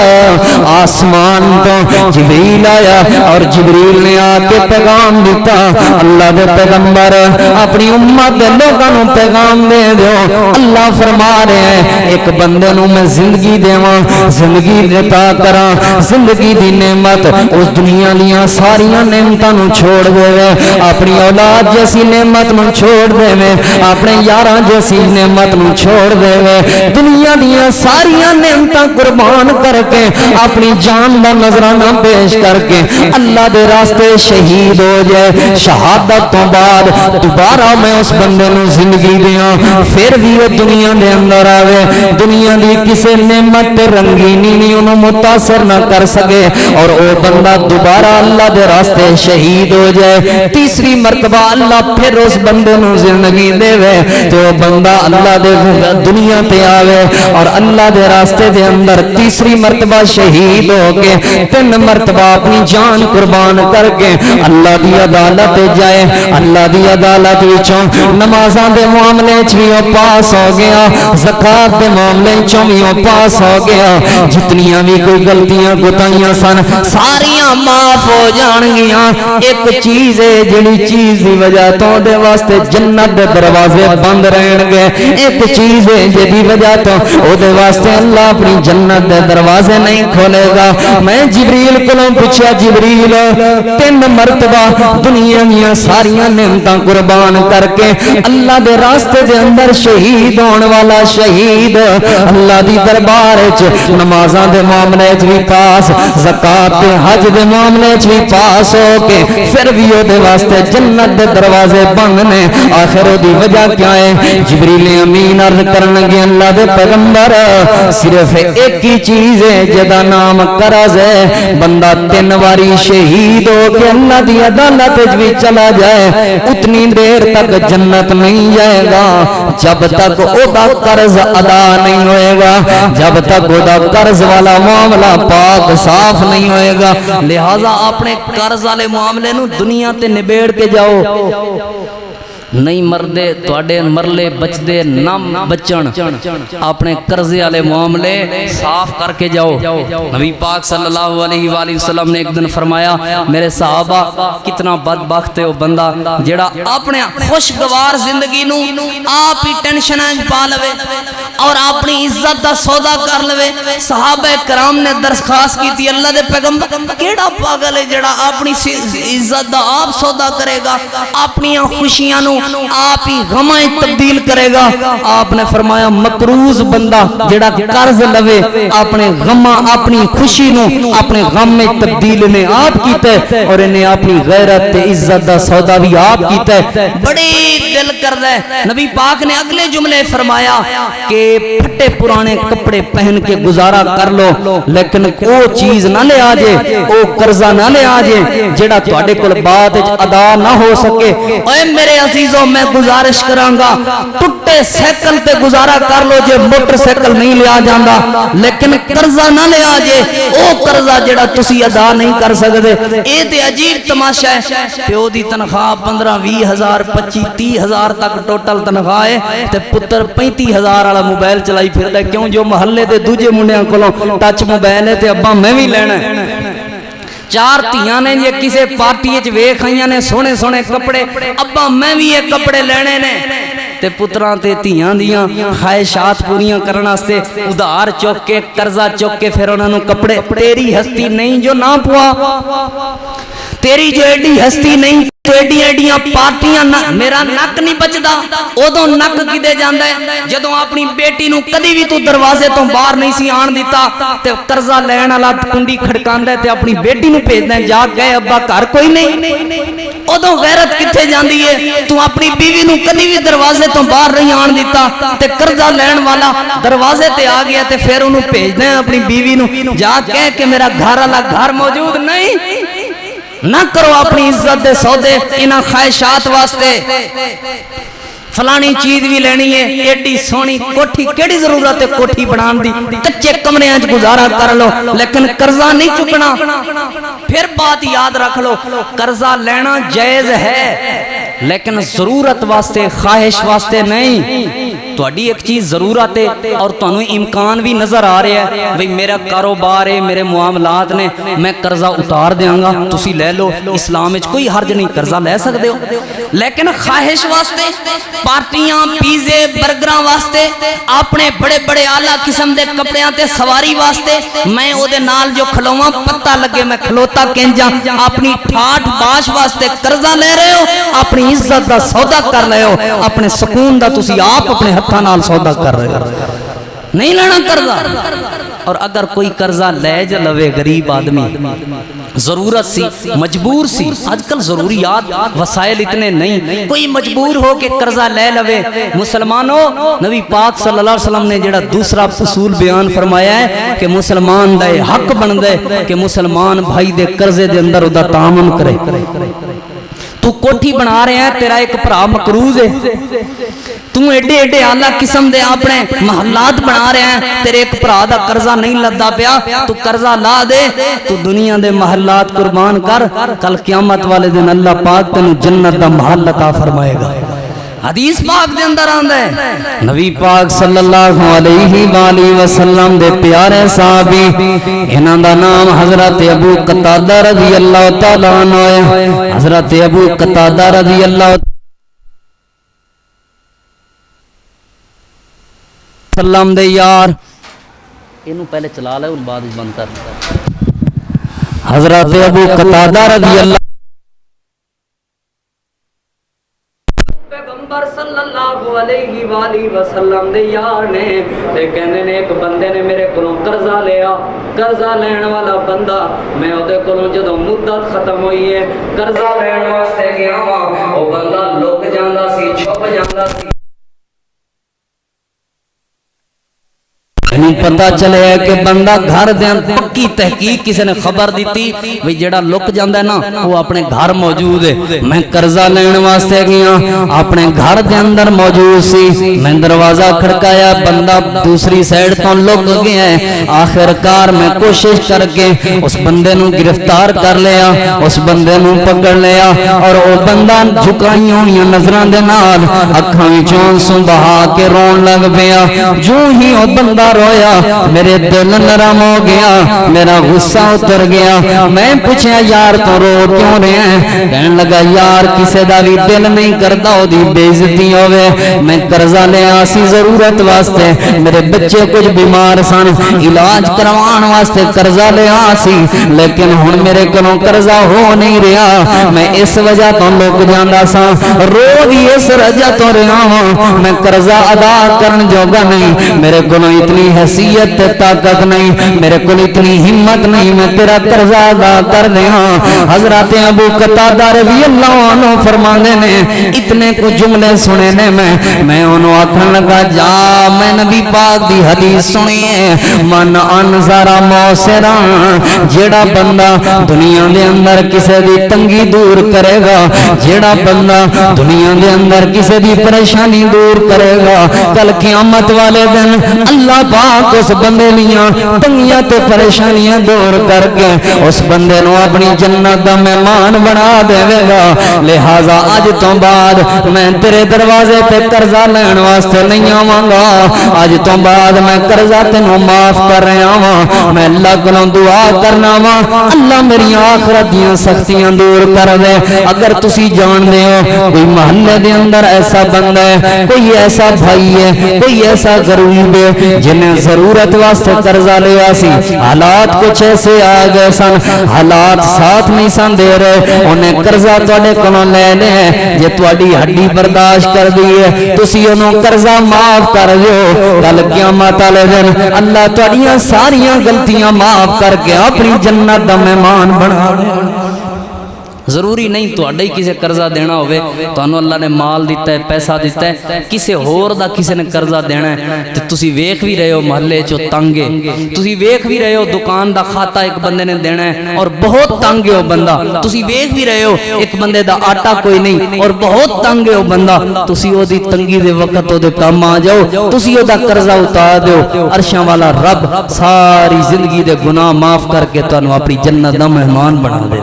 Speaker 1: آسمان تو جبریل آیا اور جبریل نے آ کے پیغام دیتا اللہ دے پیغمبر اپنی امت دے لوگاں نو پیغام دے دیو. اللہ فرما رہے ہیں ایک بندے نو میں زندگی دیواں, زندگی عطا کراں, زندگی دی نعمت اس دنیا دیاں ساریاں نعمتاں نو چھوڑ دے, اپنی اولاد جیسی نعمت نو چھوڑ دے, اپنے یاراں جیسی نعمت نو چھوڑ دے, دنیا دیاں ساریاں نعمتاں قربان کر کے اپنی جان دا نذرانہ پیش کر کے اللہ دے راستے شہید ہو جائے. شہادت تو بعد دوبارہ میں اس بندے نو زندگی دیاں, پھر بھی وہ دنیا دے اندر آوے, دنیا دی کسے نعمت تے رنگینی نہیں انہوں متاثر نہ کر سکے اور او بندہ دوبارہ اللہ دے راستے شہید ہو جائے. تیسری مرتبہ اللہ پھر اس بندے نو زندگی دے وے تو بندہ اللہ دے دنیا تے آوے اور اللہ دے راستے دے اندر تیسری مرتبہ شہید ہو کے تین مرتبہ اپنی جان قربان کر کے اللہ دی عدالت جائے، اللہ دی عدالت وچوں نمازاں دے معاملے چ وی پاس ہو گیا، زکات دے معاملے چوں وی پاس ہو گیا، جتنیاں بھی کوئی غلطیاں کوتاہیاں سن ساریاں معاف ہو جان گیاں۔ ایک چیز ہے جڑی چیز دی وجہ تو دے واسطے جنت دے دروازے بند رہن گے، ایک چیز ہے جدی وجہ تو او دے واسطے اللہ اپنی جنت دے دروازے نہیں کھولے گا۔ میں جبریل کولوں پوچھا، جبریل تین مرتبہ دنیا دیاں ساریاں نعمتاں قربان کر کے اللہ دے راستے دے اندر شہید ہون والا شہید اللہ دی دربار وچ نمازاں دے معاملے وچ بھی پاس، زکات تے حج دے معاملے وچ بھی پاس ہو کے پھر بھی او دے واسطے جنت دے دروازے بند نے، آخر او دی وجہ کیا ہے؟ جبریل امین عرض کرن لگے اللہ دے پیغمبر صرف ایک ہی چیز ہے جدا نام قرض ہے، بندہ تین واری شہید ہو کے اللہ دی عدالت وچ بھی چلا جائے اتنی دیر تک جنت نہیں جائے گا جب تک او دا قرض ادا نہیں ہوئے گا، جب تک او دا قرض والا معاملہ پاک صاف نہیں ہوئے گا۔ لہذا اپنے قرض والے معاملے نو دنیا تے نبیڑ کے جاؤ، نہیں مردے تواڈے مرلے بچدے نہ بچن، اپنے قرضے والے معاملے صاف کر کے جاؤ۔ نبی پاک صلی اللہ علیہ وآلہ وسلم نے ایک دن فرمایا میرے صحابہ کتنا بدبخت ہے وہ بندہ جڑا اپنے خوشگوار زندگی نو آپ ہی ٹینشناں پا لوے اور اپنی عزت دا سودا کر لوے۔ صحابہ کرام نے درخواست کی تھی اللہ دے پیغمبر کیڑا پاگل ہے جڑا اپنی عزت دا آپ سودا کرے گا، اپنی خوشیاں نو آپ ہی غمائیں تبدیل کرے گا؟ آپ نے فرمایا مقروض بندہ جڑا قرض لوے اپنے غماں اپنی خوشی نو اپنے غم میں تبدیل نے آپ کیتا ہے اور انہیں اپنی غیرت عزت دا سودا بھی آپ کیتا ہے۔ بڑی دل کر ہے نبی پاک نے اگلے جملے فرمایا کہ پھٹے پرانے کپڑے پہن کے گزارا کر لو لیکن وہ چیز نہ لے آجے، وہ قرضہ نہ لے آجے جڑا تواڈے کول بعد وچ ادا نہ ہو سکے۔ اے میرے عزیز میں گزارش کرانگا ٹوٹے سیکل تے گزارا کر لو جے موٹر سیکل نہیں لیا جاندا، لیکن قرضہ نہ لے آجے او قرضہ جڑا تسی ادا نہیں کر سکدے۔ اے تے عجیب تماشا ہے، پیو دی تنخواہ 15-20 ہزار 25-30 ہزار تک ٹوٹل تنخواہ ہے تے پتر 35 ہزار والا موبائل چلائی پھردا ہے، کیوں جو محلے دے دوجے منڈیاں کولوں ٹچ موبائل ہے تے ابا میں بھی لینا ہے۔ چار تیاں نے یہ کسے پارٹی وچ ویکھ آئیاں نے سونے سونے کپڑے، ابا میں بھی یہ کپڑے لینے نے تے پتراں تے تیاں دیاں خواہشات پوریاں کرن واسطے ادھار چوک کے قرضہ چوک کے پھر انہاں نوں کپڑے۔ تیری ہستی نہیں جو نہ پوا، تیری جو ایڈی ہستی نہیں تو ایڈیاں پارٹیاں میرا نک نہیں بچدا ادوں نک کدے جاندا ہے جدوں اپنی بیٹی نو کدی بھی تو دروازے تو باہر نہیں سی آن دیتا تے قرضہ لین والا کنڈی کھڑکاندا ہے تے اپنی بیٹی نو بھیجدا ہے جا گئے ابا گھر کوئی نہیں، ادوں غیرت کتھے جاندی ہے؟ تو اپنی بیوی نو کدی بھی دروازے تو باہر نہیں آن دیتا تے قرضہ لین والا دروازے تے آ گیا تے پھر اونوں بھیجدا ہے اپنی بیوی نو جا کہہ کہ میرا گھر والا گھر موجود نہیں۔ نہ کرو اپنی عزت دے سودے انہاں خواہشات واسطے۔ فلانی چیز بھی لینی ہے، ایڈی سونی کوٹھی کیڑی ضرورت ہے کوٹھی بنان دی، کچے کمرے وچ گزارا کر لو لیکن قرضہ نہیں چکنا۔ پھر بات یاد رکھ لو قرضہ لینا جائز ہے لیکن ضرورت واسطے خواہش واسطے نہیں۔ تواڈی ایک چیز ضرورت ہے اور تانوں امکان بھی نظر آ رہا ہے بھئی میرا کاروبار ہے میرے معاملات نے میں قرضہ اتار دیاں گا تسی لے لو، اسلام وچ کوئی حرج نہیں قرضہ لے سکدے ہو، لیکن خواہش واسطے پارٹیاں پیزے برگراں واسطے اپنے بڑے بڑے اعلیٰ قسم دے کپڑیاں تے سواری واسطے میں او دے نال جو کھلواں پتہ لگے میں کھلوتا کنجاں اپنی ٹھاٹ باش واسطے قرضہ لے رہے ہو، اپنی عزت دا سودا کر رہے ہو، اپنے سکون دا تسی آپ اپنے ہتھاں نال سودا کر رہے ہو، نہیں لینا قرضہ۔ اور اگر کوئی قرضہ لے جا لوے غریب آدمی ضرورت سی مجبور سی، آج کل ضروریات وسائل اتنے نہیں، کوئی مجبور ہو کہ قرضہ لے لوے۔ مسلمانوں نبی پاک صلی اللہ علیہ وسلم نے جڑا دوسرا اصول بیان فرمایا ہے کہ مسلمان دا حق بن دے کہ مسلمان بھائی دے قرضے دے اندر دا تعامل کرے۔ تو کوٹھی بنا رہے ہیں تیرا ایک بھرا مقروض ہے تو ایڈے ایڈے آلہ قسم دے اپنے محلات بنا رہے ہیں، تیرے ایک بھرا دا قرضہ نہیں لدا پیا، تو قرضہ لا دے، تو دنیا دے محلات قربان کر، کل قیامت والے دن اللہ پاک تینوں جنت دا محل عطا فرمائے گا۔ حدیث پاک دے اندر آندا ہے نبی پاک صلی اللہ علیہ وآلہ وسلم دے پیارے صحابی، انہاں دا نام حضرت ابو قتادہ رضی اللہ تعالیٰ عنہ ہے۔ حضرت ابو قتادہ رضی اللہ وسلم دے یار، اینو پہلے چلا لے ان بعد بند کر۔ حضرت ابو قتادہ رضی اللہ پیغمبر صلی اللہ علیہ وآلہ وسلم دے یار نے تے کہندے نے ایک بندے نے میرے کولوں قرضہ لیا، قرضہ لین والا بندہ، میں اودے کولوں جدوں مدت ختم ہوئی ہے قرضہ لین واسطے گیا وا، او بندہ لک جاندا سی، چھپ جاندا سی۔ نہیں پتہ چلے ہے کہ بندہ گھر دیں پکی تحقیق کسی نے خبر دیتی وہی جڑا لک جاندہ ہے نا وہ اپنے گھر موجود ہے۔ میں قرضہ لین واسطے گیا، اپنے گھر دے اندر موجود سی، میں دروازہ کھڑکایا، بندہ دوسری سائیڈ تو لک گیا ہے۔ آخرکار میں کوشش کر کے اس بندے نو گرفتار کر لیا، اس بندے نو پکڑ لیا، اور وہ بندہ جھکائیوں یا نظران دے نال اکھاں وچوں آنسو بہا کے رون لگ پیا۔ جو ہی وہ بندہ رویا میرے دل نرم ہو گیا، میرا غصہ اتر گیا۔ میں پوچھا یار تو رو کیوں رہے ہیں؟ کہنے لگا یار کسے دا بھی دل نہیں کرتا ہو دی بے عزتی ہوئے، میں قرضہ لے آسی ضرورت واسطے، میرے بچے کچھ بیمار سن، علاج کروان واسطے قرضہ لے آسی، لیکن ہن میرے کلوں قرضہ ہو نہیں رہا، میں اس وجہ تو لوگ جاندہ سا، رو بھی اس رجہ تو رہا ہوں، میں قرضہ ادا کرن جوگا نہیں، میرے کلوں اتنی حیثیت طاقت نہیں، میرے کو اتنی ہمت نہیں، میں تیرا قرضہ ادا کر دے ہاں۔ حضرت ابو قتادہ رضی اللہ عنہ فرمانے نے اتنے کو جملے سنے نے میں انہوں آکھن لگا جا میں نبی پاک دی حدیث سنیے، من انظر موسران، جیڑا بندہ دنیا دے اندر کسے دی تنگی دور کرے گا، جیڑا بندہ دنیا دے اندر کسے دی پریشانی دور کرے گا، کل قیامت والے دن اللہ پاک اس بندے لیاں تنگیاں تے پریشانیاں دور کر کے اس بندے نو اپنی جنت دا مہمان بنا دے گا۔ لہذا آج تو بعد میں تیرے دروازے تے قرضہ لین واسطے نہیں آواں گا، آج تو بعد میں قرضہ تینوں معاف کر رہا ہوں، میں اللہ کو دعا کرنا وا اللہ میری آخرت دیاں سختیاں دور کر دے۔ اگر تسی جان دے ہو کوئی محلے دے اندر ایسا بندہ ہے، کوئی ایسا بھائی ہے، کوئی ایسا غریب ہے جنہیں ضرورت واسطے قرضہ لیا سی، حالات کچھ ایسے آگئے سن، حالات ساتھ نہیں سن دے رہے، انہیں قرضہ توڑے کنوں لے لے جے توڑی ہڈی برداشت کر دیئے، تسی انہوں قرضہ معاف کر دیو، کل قیامت والے دن اللہ توڑیاں ساریاں غلطیاں معاف کر کے اپنی جنت دا مہمان بنا دے۔ ضروری نہیں تو اڈائی کسے قرضہ دینا ہوئے تو انہوں اللہ نے مال دیتا ہے، پیسہ دیتا ہے، کسے ہور دا کسے نے قرضہ دینا ہے تو تسی ویکھ بھی رہے ہو محلے چو تنگے، تسی ویکھ بھی رہے ہو دکان دا خاتہ ایک بندے نے دینا ہے اور بہت تنگے ہو بندہ، تسی ویکھ بھی رہے ہو ایک بندے دا آٹا کوئی نہیں اور بہت تنگے ہو بندہ، تسی او دی تنگی دے وقت او دے کام آ جاؤ، تسی او دا قرضہ اتار دیو، عرشاں والا رب ساری زندگی دے گناہ معاف کر کے تو انہوں اپنی جنت دا مہمان بنا دے۔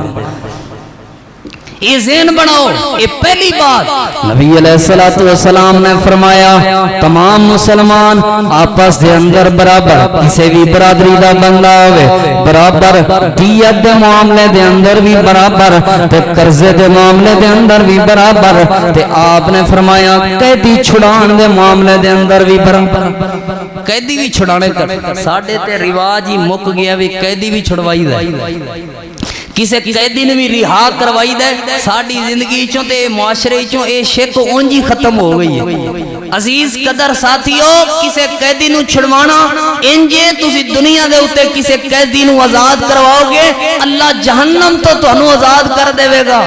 Speaker 1: یہ ذہن بناؤ، یہ پہلی بات نبی علیہ السلام نے فرمایا تمام مسلمان آپس دے اندر برابر، کسی بھی برادری دا بندہ ہوئے برابر، دیت دے معاملے دے اندر بھی برابر، تے قرضے دے معاملے دے اندر بھی برابر، تے آپ نے فرمایا قیدی چھڑان دے معاملے دے اندر بھی برابر۔ قیدی بھی چھڑانے کر ساڑھے تے رواج ہی مک گیا بھی قیدی بھی چھڑوائی دے، کسے قیدی نے بھی رہا کروائی دے، ساڑھی زندگی چوں تے معاشرے چوں اے شک اونجی ختم ہو گئی ہے۔ عزیز قدر ساتھیو، کسے قیدی نو چھڑوانا انجے تسی دنیا دے ہوتے کسے قیدی نو آزاد کرواؤ گے، اللہ جہنم تو انو آزاد کر دے گا،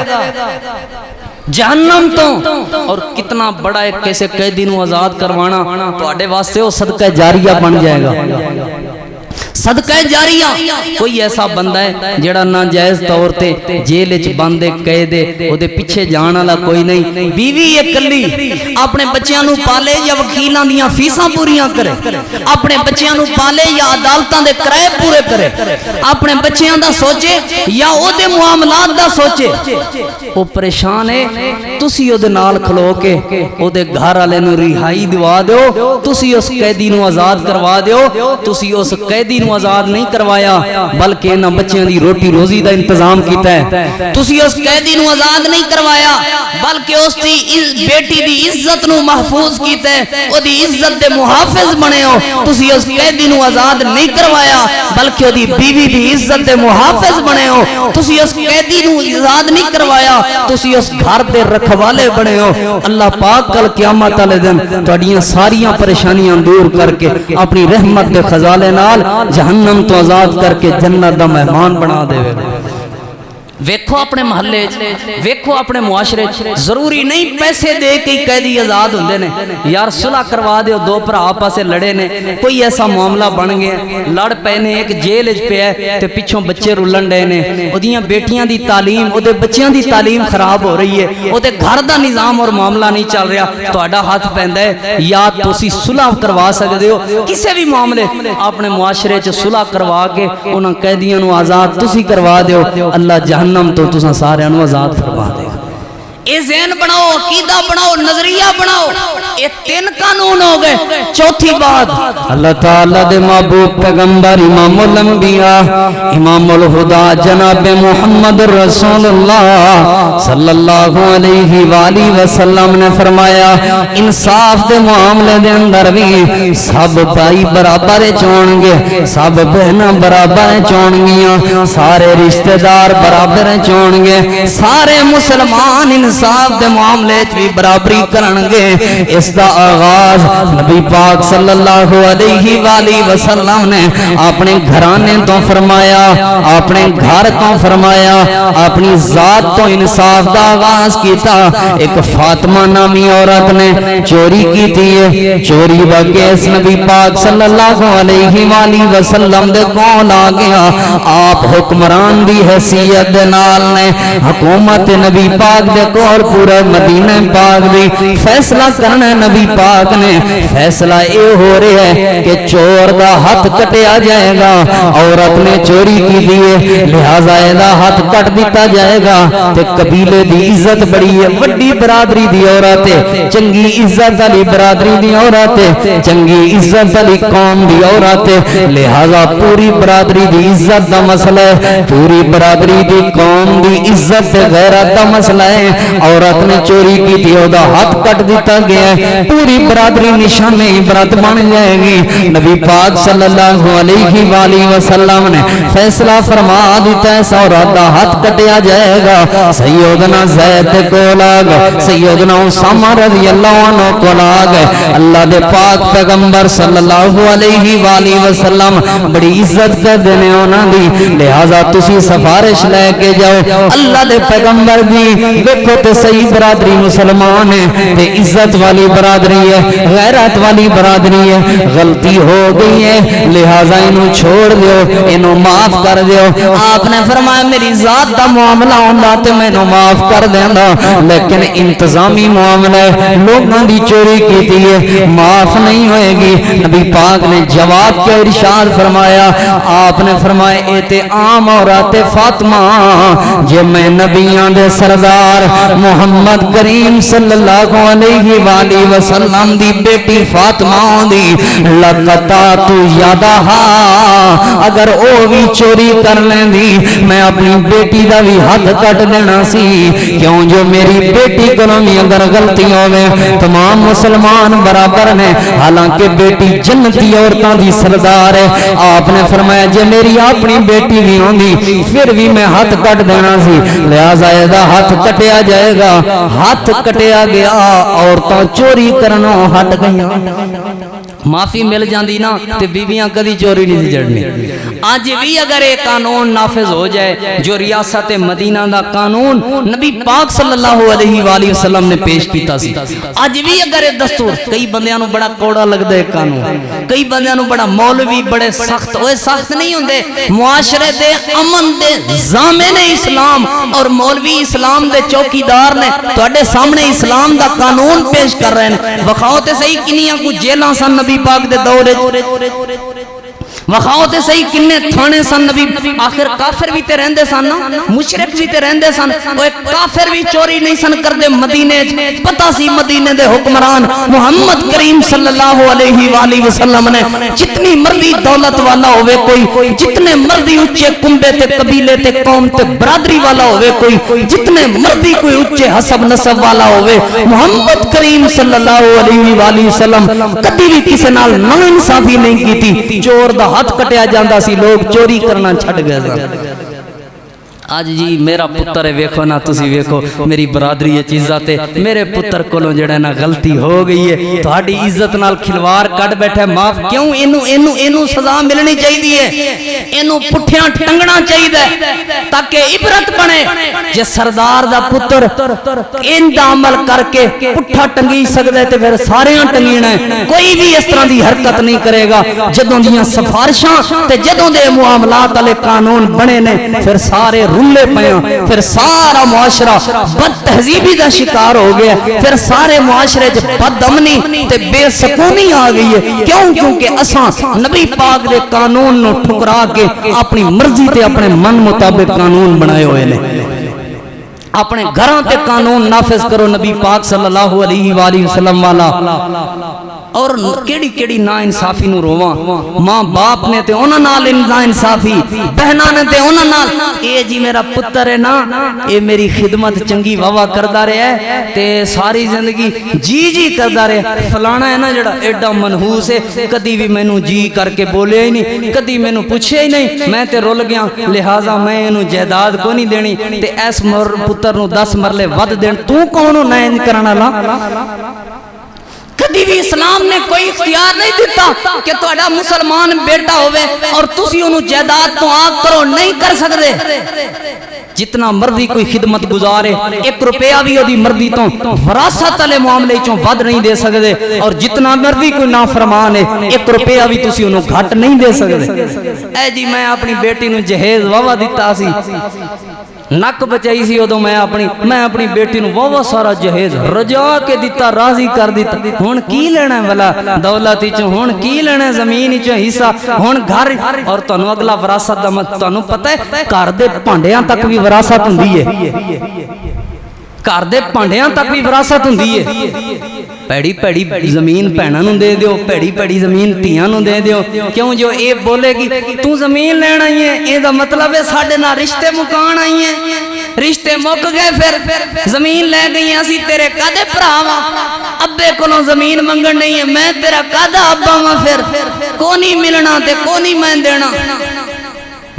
Speaker 1: جہنم تو۔ اور کتنا بڑا ایک کیسے قیدی نو آزاد کروانا تو آڈے واسطے ہو صدقہ جاریہ بن جائے گا۔ صدقہ جاریہ کوئی ایسا بندہ ہے جڑا ناجائز طور تے جیل وچ بندے قید او دے پیچھے جان والا کوئی نہیں، بیوی اکلی اپنے بچیاں نو پالے یا وکیلاں دیاں فیساں پوریاں کرے، اپنے بچیاں نو پالے یا عدالتاں دے کرائے پورے کرے، اپنے بچیاں دا سوچے یا او دے معاملات دا سوچے، او پریشان ہے، تسی او دے نال کھلو کے او دے گھر والے نو رہائی دوا دیو، تسی اس قیدی نو آزاد کروا دیو، تسی اس قیدی نو آزاد نہیں کروایا بلکہ انہاں بچیاں دی روٹی روزی دا انتظام کیتا ہے، تسی اس قیدی نو آزاد نہیں کروایا بلکہ اس دی بیٹی دی عزت نو محفوظ کیتا ہے، او دی عزت دے محافظ بنے ہو، تسی اس قیدی نو آزاد نہیں کروایا بلکہ او دی بیوی دی عزت دے محافظ بنے ہو، تسی اس قیدی نو آزاد نہیں کروایا، تسی اس گھر دے رکھوالے بنے ہو۔ اللہ پاک کل قیامت والے دن تہاڈیاں ساریاں پریشانیاں دور کر کے اپنی رحمت دے خزانے نال جہنم تو آزاد کر کے جنت دا مہمان بنا دے۔ ویکھو اپنے محلے ویکھو اپنے معاشرے ضروری نہیں پیسے دے کے قیدی آزاد ہوندے نے، یار صلح کروا دیو، دو بھرا آپس سے لڑے نے، کوئی ایسا معاملہ بن گیا لڑ پے نے، ایک جیل وچ پیا ہے تے پیچھوں بچے رلن ڈے نے، اودیاں بیٹیاں دی تعلیم اودے بچیاں دی تعلیم خراب ہو رہی ہے، اودے گھر دا نظام اور معاملہ نہیں چل رہا، تہاڈا ہاتھ پیندا ہے یا تسی صلح کروا سکدے ہو، کسے بھی معاملے اپنے معاشرے چ صلح کروا کے انہاں قیدیاں نو آزاد تسی کروا دیو، اللہ جہنم تو تساں سارے انو آزاد فرما دے گا۔ اے ذہن بناؤ، عقیدہ بناؤ، نظریہ بناؤ، اے تین قانون ہو گئے۔ چوتھی بات، اللہ تعالیٰ دے محبوب پیغمبر امام الانبیاء امام الہدا جناب محمد رسول اللہ صلی اللہ علیہ وآلہ وسلم نے فرمایا انصاف دے معاملے دے اندر بھی سب بھائی برابر چون گے، سب بہناں برابر چون گیاں، سارے رشتہ دار برابر چون گے، سارے مسلمان انصاف دے معاملے بھی برابری کرنگے۔ اس دا آغاز نبی پاک صلی اللہ علیہ وآلہ وسلم نے اپنے گھرانے تو فرمایا، اپنے گھر تو فرمایا، اپنی ذات تو انصاف دا آغاز کیتا۔ ایک فاطمہ نامی عورت نے چوری کی تھی، چوری بکیس نبی پاک صلی اللہ علیہ وآلہ وسلم دے کون آ گیا، آپ حکمران دی حیثیت دے نال نے حکومت نبی پاک دے اور پورا مدینہ پاک دی فیصلہ کرنا نبی پاک نے فیصلہ اے ہو رہا ہے کہ چور دا ہاتھ کٹیا جائے گا، عورت نے چوری کی دیئے لہذا ایدہ ہاتھ کٹ دیتا جائے گا، تے قبیلے دی عزت بڑی ہے، وڈی برادری دی عورت ہے، چنگی عزت علی برادری دی عورت ہے، چنگی عزت علی قوم دی عورت ہے، لہذا پوری برادری دی عزت دا مسئلہ ہے، پوری برادری دی قوم دی عزت غیرت دا مسئلہ ہے، عورت نے چوری کی تھی، او دا ہاتھ کٹ دیتا گیا ہے، پوری برادری نشان عبرت بن جائے گی۔ نبی پاک صلی اللہ علیہ وآلہ وسلم نے فیصلہ فرما دیتا ہے عورت دا ہاتھ کٹیا جائے گا، سیدنا زید کو لاگ، سیدنا اسامہ رضی اللہ عنہ کو لاگ، اللہ دے پاک پیغمبر صلی اللہ علیہ وآلہ وسلم بڑی عزت کر دینے ہونا دی، لہذا تسی سفارش لے کے جاؤ اللہ دے پیغمبر دی، دیکھو تے صحیح برادری مسلمان ہے، تے عزت والی برادری ہے، غیرت والی برادری ہے، غلطی ہو گئی ہے لہذا انہوں چھوڑ دیو، انہوں معاف کر دیو۔ آپ نے فرمایا میری ذات دا معاملہ ہوندہ تے میں انہوں معاف کر دینا، لیکن انتظامی معاملہ ہے، لوگوں دی چوری کی تھی معاف نہیں ہوئے گی۔ نبی پاک نے جواب کے ارشاد فرمایا، آپ نے فرمایا اے تے عام عورت فاطمہ جے میں نبیان دے سردار محمد کریم صلی اللہ علیہ وآلہ وسلم دی بیٹی فاطمہ دی لقطا تو یادہا، اگر او بھی چوری کر لیں دی میں اپنی بیٹی دا بھی ہاتھ کٹ دینا سی، کیوں جو میری بیٹی کنومی اگر غلطی ہوئے تمام مسلمان برابر نے، حالانکہ بیٹی جنتی عورتاں دی سردار ہے، آپ نے فرمایا جے میری اپنی بیٹی بھی ہوں دی پھر بھی میں ہاتھ کٹ دینا سی، لہذا ایدہ ہاتھ کٹیا جائے گا۔ ہاتھ کٹیا گیا، عورتاں چوری کرنوں ہٹ گئیاں، معافی مل جاندی نا تے بیویاں کدی چوری نہیں جڑنی۔ آج بھی اگر ایک قانون نافذ ہو جائے جو ریاست مدینہ دا قانون نبی پاک صلی اللہ علیہ وآلہ وسلم نے پیش کیتا سی، آج بھی اگر دستور کئی بندیاں نو بڑا کوڑا لگدا ہے قانون، کئی بندیاں نو بڑا مولوی بڑے سخت ہوئے سخت نہیں ہوندے، معاشرے دے امن دے ضامن اسلام اور مولوی اسلام دے چوکیدار نے تواڈے سامنے اسلام دا قانون پیش کر رہے ہیں۔ وکھاؤ تے صحیح کنیاں کو جیلاں سن نبی پاک دے دور وخاؤ تے صحیح کنے تھانے سن نبی، آخر کافر بھی تے رہندے سن مشرک بھی تے رہندے سن، وہ ایک کافر بھی چوری نہیں سن کردے مدینے، پتہ سی مدینے دے حکمران محمد کریم صلی اللہ علیہ وآلہ وسلم نے جتنی مرضی دولت والا ہوئے کوئی، جتنے مرضی اچھے کنبے تے قبیلے تے قوم تے برادری والا ہوئے کوئی، جتنے مرضی کوئی اچھے حسب نسب والا ہوئے، محمد کریم صلی اللہ علیہ وآلہ وسلم کبھی بھی کسی نال ناانصافی نہیں کیتی، چور دا ہاتھ کٹیا جاندہ سی، لوگ چوری کرنا چھٹ گئے سن۔ آج جی میرا پتر ہے ویکھو نا تسی ویکھو میری برادری عزت ہے، میرے پتر کولوں جڑا نا غلطی ہو گئی ہے، تہاڈی عزت نال کھلوار کٹ بیٹھے، معاف کیوں؟ اینو سزا ملنی چاہیے، اینو پٹھیاں ٹنگنا چاہیے تاکہ عبرت بنے۔ جے سردار دا پتر ان دا عمل کر کے پٹھا ٹنگی سکدا ہے تے پھر ساریاں ٹنگینا ہے، کوئی بھی اس طرح دی حرکت نہیں کرے گا۔ جدوں دیاں سفارشاں تے جدوں دے معاملات والے قانون بنے نے پھر سارے رولے پیاں، پھر سارا معاشرہ بد تہذیبی دا شکار ہو گیا، پھر سارے معاشرے چ بد امنی تے بے سکونی آ گئی ہے۔ کیوں؟ کیونکہ اساں نبی پاک دے قانون نو ٹھکرا کے اپنی مرضی تے اپنے من مطابق قانون بنائے ہوئے نے۔ اپنے گھراں تے قانون نافذ کرو نبی پاک صلی اللہ علیہ وآلہ وسلم والا۔ اور کیڑی کیڑی نا انصافی نو رواں، ماں باپ نے تے انہاں نال نا انصافی، بہناں نے تے انہاں نال، اے جی میرا پتر ہے نا، اے میری خدمت چنگی واوا کردا رہیا ہے تے ساری زندگی جی کردا رہیا، فلانا ہے نا جڑا ایڈا منحوس ہے، کدی بھی مینوں جی کر کے بولیا ہی نہیں، کدی مینوں پوچھیا ہی نہیں، میں تے رول گیا، لہذا میں اینوں جائیداد کو نہیں دینی تے اس پتر نو 10 مرلے ود دین، تو کون ہو نائن کرن والا؟ کدی بھی اسلام نے کوئی اختیار نہیں دیتا کہ تہاڈا مسلمان بیٹا ہوئے اور تسی انہوں جائیداد تو آگ کرو، نہیں کر سکتے۔ جتنا مرضی کوئی خدمت گزارے، 1 روپیہ بھی دی مرضی تو وراثت والے معاملے چوں ود نہیں دے سکتے، اور جتنا مرضی کوئی نافرمان ہے 1 روپیہ بھی تسی انہوں گھٹ نہیں دے سکتے۔ اے جی میں اپنی بیٹی نو جہیز واوا دیتا سی، نک بچائی سی ادو میں اپنی بیٹی نو واوا سارا جہیز رجا کے دیتا، راضی کر دیتا۔ ہن کی لینا ہے والا دولت چوں، ہن کی لینا ہے زمین چوں حصہ، ہن گھر، اور تانوں اگلا وراثت دا تانوں پتہ ہے گھر دے بھانڈیاں تک بھی وراثت ہوندی ہے، گھر دے بھانڈیاں تک بھی وراثت ہوندی ہے۔ پیڑی پیڑی زمین بہناں نوں دے دیو، پیڑی پیڑی زمین دھیاں نوں دے دیو، کیوں؟ جو اے بولے گی تو زمین لین آئی ہے، اے دا مطلب ہے ساڈے نال رشتے مکان آئی ہیں، رشتے مک گئے، پھر زمین لے گئی ہیں، اسی تیرے کدے بھراواں، ابے کولوں زمین منگن نہیں ہے، میں تیرا کدا ابا واں، پھر کو نہیں ملنا تے کو نہیں میں دینا۔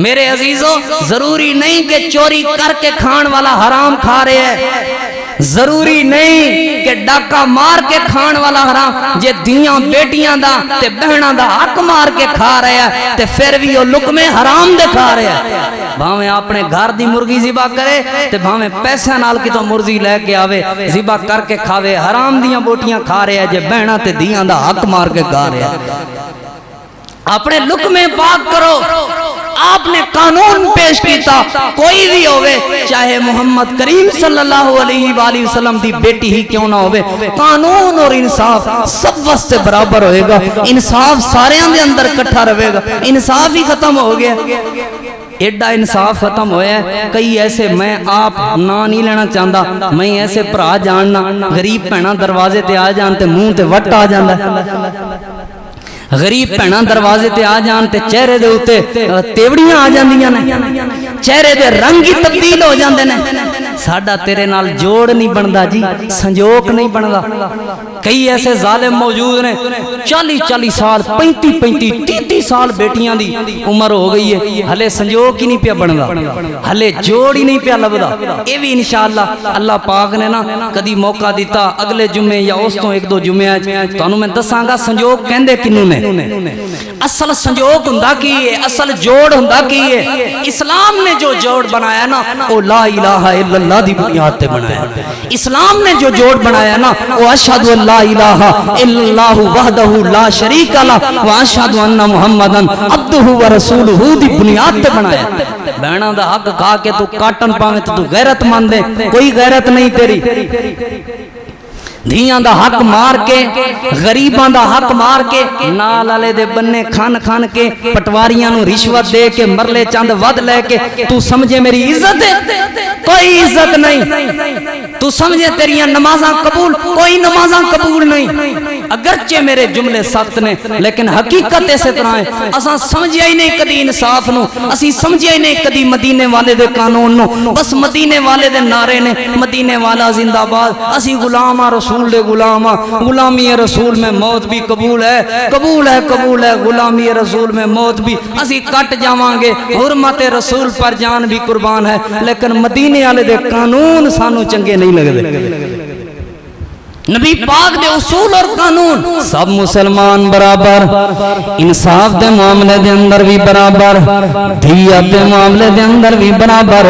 Speaker 1: میرے عزیزوں، ضروری نہیں کہ چوری کر کے کھان والا حرام کھا رہے ہے، ضروری نہیں کہ ڈاکہ مار کے کھان والا حرام، جے دیاں بیٹیاں دا تے بہناں دا حق مار کے کھا رہا ہے تے پھر بھی وہ لقمے حرام دے کھا رہا ہے۔ بھاویں اپنے گھر دی مرغی ذبح کرے تے بھاویں پیسے نال کتوں مرغی لے کے آوے ذبح کر کے کھاوے، حرام دیاں بوٹیاں کھا رہا ہے، جے بہناں تے دیاں دا حق مار کے کھا رہا ہے۔ اپنے لقمے پاک کرو۔ آپ نے قانون پیش کیتا، کوئی بھی ہوئے، چاہے محمد کریم صلی اللہ علیہ وآلہ وسلم دی بیٹی ہی کیوں نہ ہوئے، قانون اور انصاف سب واسطے برابر ہوئے گا، انصاف سارے دے اندر کٹھا رہے گا۔ انصاف ہی ختم ہو گیا، ایڈا انصاف ختم ہویا ہے۔ کئی ایسے، میں آپ نا نہیں لینا چاہتا، میں ایسے پرا جاننا، غریب بہنا دروازے تے آ جان تے منہ تے وٹ آ جاندا، غریب بہنا دروازے تے آ جان تے چہرے دے اوتے تیوڑیاں آ جاندیاں نے، چہرے دے رنگ ہی تبدیل ہو جاندے نے۔ ساڈا تیرے نال جوڑ نہیں بندا جی، سنجوک نہیں بندا۔ کئی ایسے ظالم موجود ہیں 40 سال 35 سال بیٹیاں دی عمر ہو گئی ہے ہلے سنجوگ ہی نہیں پیا بندا ہلے جوڑ ہی نہیں پیا لبدا اے بھی انشاءاللہ اللہ پاک نے نا کدی موقع دیتا اگلے جمعے یا اس تو ایک دو جمعے تانوں میں دساں گا سنجوگ کہندے کنوں نے اصل سنجوگ ہوندا کی ہے اصل جوڑ ہوندا کی ہے اسلام نے جو جوڑ بنایا نا وہ لا الہ الا اللہ دی بنیاد تے بنایا اسلام نے جو جوڑ بنایا نا وہ اشہد ان لا الہ الا اللہ وحدہ لا شریک لہ واشہد ان محمدن عبدہ ورسولہ دی بنیاد تے بنایا بہناں دا حق کھا کے تو کاٹن پاویں تو غیرت مند ہے کوئی غیرت نہیں تیری دھیاں دا حق مار کے غریباں دا حق مار کے نال والے دے بننے کھان کے پٹواریاں نو رشوت دے کے مرلے چند ود لے کے تو سمجھے میری عزت ہے کوئی عزت نہیں تو سمجھے تیریاں نمازاں قبول کوئی نمازاں قبول نہیں اگرچہ میرے جملے سخت نے لیکن حقیقت ایسے طرح ہے اساں سمجھیا ہی نہیں کدی انصاف نو اسی سمجھیا ہی نہیں کدی مدینے والے دے قانون نو بس مدینے والے دے نعرے نے مدینے والا زندہ باد اسی غلام رسول دے غلام غلامی رسول میں موت بھی قبول ہے غلامی رسول میں موت بھی اسی کٹ جاواں گے حرمت رسول پر جان بھی قربان ہے لیکن مدینے والے دے قانون سانو چنگے نہیں لگدے نبی پاک دے اصول اور قانون سب مسلمان برابر انصاف دے معاملے دے اندر بھی برابر دیت دے معاملے دے اندر بھی برابر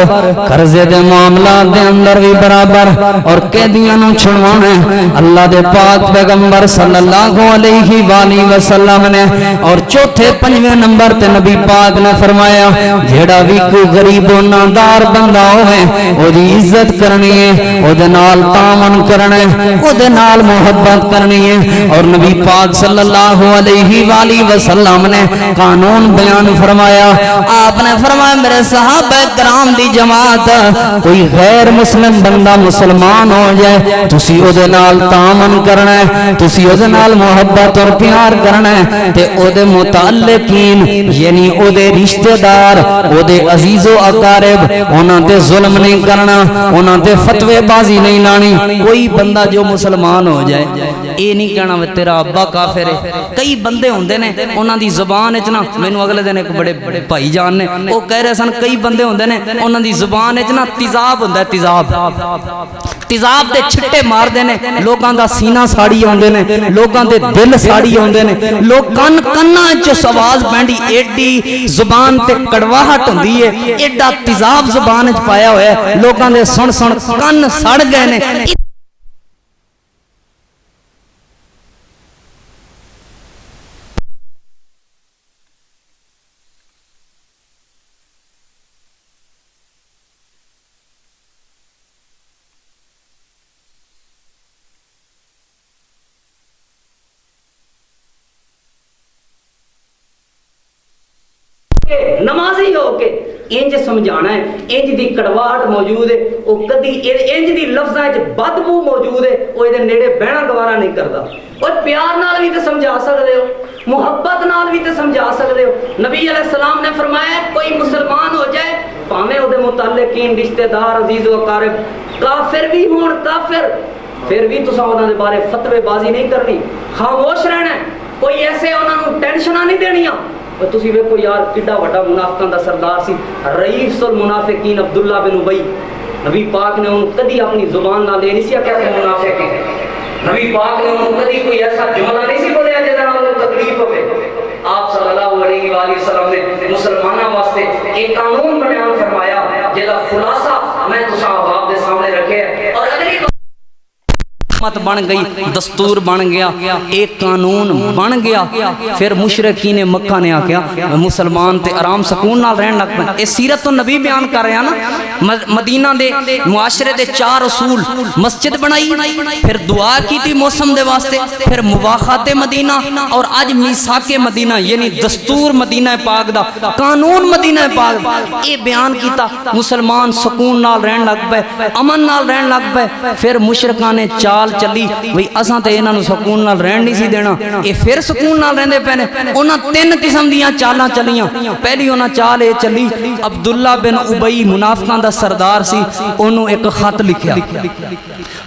Speaker 1: قرضے دے معاملات دے اندر بھی برابر اور قیدیاں نو چھڑوانا اللہ دے پاک پیغمبر صلی اللہ علیہ وآلہ وسلم نے اور چوتھے پنجویں نمبر تے نبی پاک نے فرمایا جیڑا بھی کوئی غریب و نادار بندہ ہوئے او دی عزت کرنی ہے او دے نال تعاون کرنا ہے او دے نال محبت کرنی ہے اور نبی پاک صلی اللہ علیہ وآلہ وسلم نے قانون بیان فرمایا آپ نے فرمایا میرے صحابہ کرام دی جماعت کوئی غیر مسلم بندہ مسلمان ہو جائے تسی او دے نال تعاون کرنا ہے تسی او دے نال محبت اور پیار کرنا ہے تے او دے متعلقین یعنی او دے رشتہ دار او دے عزیز و اقارب انہاں تے ظلم نہیں کرنا انہاں تے فتوی بازی نہیں لانی کوئی بندہ جو مسلمان ہو جائے اے نہیں کہنا تیرا ابا کافر ہے کئی بندے ہوندے نے انہاں دی زبان وچ نا مینوں اگلے دن ایک بڑے بھائی جان نے او کہہ رہے سن کئی بندے ہوندے نے انہاں دی زبان وچ نا تیزاب ہوندا ہے تیزاب دے چھٹے مار دے نے لوکاں دا سینہ ساڑی ہوندے نے لوکاں دے دل ساڑی ہوندے نے لوگ کنا چ آواز پینڈی ایڈی زبان تے کڑواہٹ ہوندی ہے ایڈا تیزاب زبان وچ پایا ہوا ہے لوکاں دے سن کن سڑ گئے نے نمازی ہو کے انج سمجھانا ہے انج دی کڑواہٹ موجود ہے او کدی انج دی لفظاں وچ بدبو موجود ہے او دے نیڑے بہنا گوارا نہیں کردا او پیار نال بھی تے سمجھا سکدے ہو محبت نال بھی تے سمجھا سکدے ہو نبی علیہ السلام نے فرمایا کوئی مسلمان ہو جائے پاویں او دے متعلقین رشتہ دار عزیز و اقارب کافر بھی ہون کافر پھر بھی تساں انہاں دے بارے فتوی بازی نہیں کرنی خاموش رہنا ہے کوئی ایسے انہاں نوں ٹینشناں نہیں دینیاں اور تسی ویکھو یار کڈا وڈا منافقاں دا سردار سی رئیس المنافقین عبداللہ بن ابی نبی پاک نے انہوں کدی اپنی زبان نہ لے نہیں سی کہ منافق ہیں نبی پاک نے انہوں کدی کوئی ایسا جملہ نہیں سی بولیا جس طرح انہوں تکلیف ہوئے آپ صلی اللہ علیہ وآلہ وسلم نے مسلمانوں واسطے ایک قانون بیان فرمایا جس کا خلاصہ میں تساں آپ دے سامنے رکھے اور اگلی حکومت بن گئی دستور بن گیا ایک قانون بن گیا پھر مشرکین مکہ نے آکیا مسلمان تے آرام سکون نال رہن لگ پے اے سیرت تو نبی بیان کر رہے ہیں نا مدینہ دے معاشرے دے 4 اصول مسجد بنائی پھر دعا کی تھی موسم دے واسطے پھر مواخات مدینہ اور آج میثاق مدینہ یعنی دستور مدینہ پاک دا قانون مدینہ پاک اے بیان کیتا مسلمان سکون نال رہن لگ پے امن نال رہن لگ پے پھر مشرکاں نے چال ਚੱਲੀ ਬਈ ਅਸਾਂ ਤੇ ਇਹਨਾਂ ਨੂੰ ਸਕੂਨ ਨਾਲ ਰਹਿਣ ਨਹੀਂ ਸੀ ਦੇਣਾ, ਇਹ ਫਿਰ ਸਕੂਨ ਨਾਲ ਰਹਿੰਦੇ ਪਏ ਨੇ। ਉਹਨਾਂ ਤਿੰਨ ਕਿਸਮ ਦੀਆਂ ਚਾਲਾਂ ਚੱਲੀਆਂ। ਪਹਿਲੀ ਉਹਨਾਂ ਚਾਲ ਇਹ ਚੱਲੀ, ਅਬਦੁੱਲਾ ਬਿਨ ਉਬਈ ਮੁਨਾਫਿਕਾਂ ਦਾ ਸਰਦਾਰ ਸੀ, ਉਹਨੂੰ ਇੱਕ ਖਤ ਲਿਖਿਆ।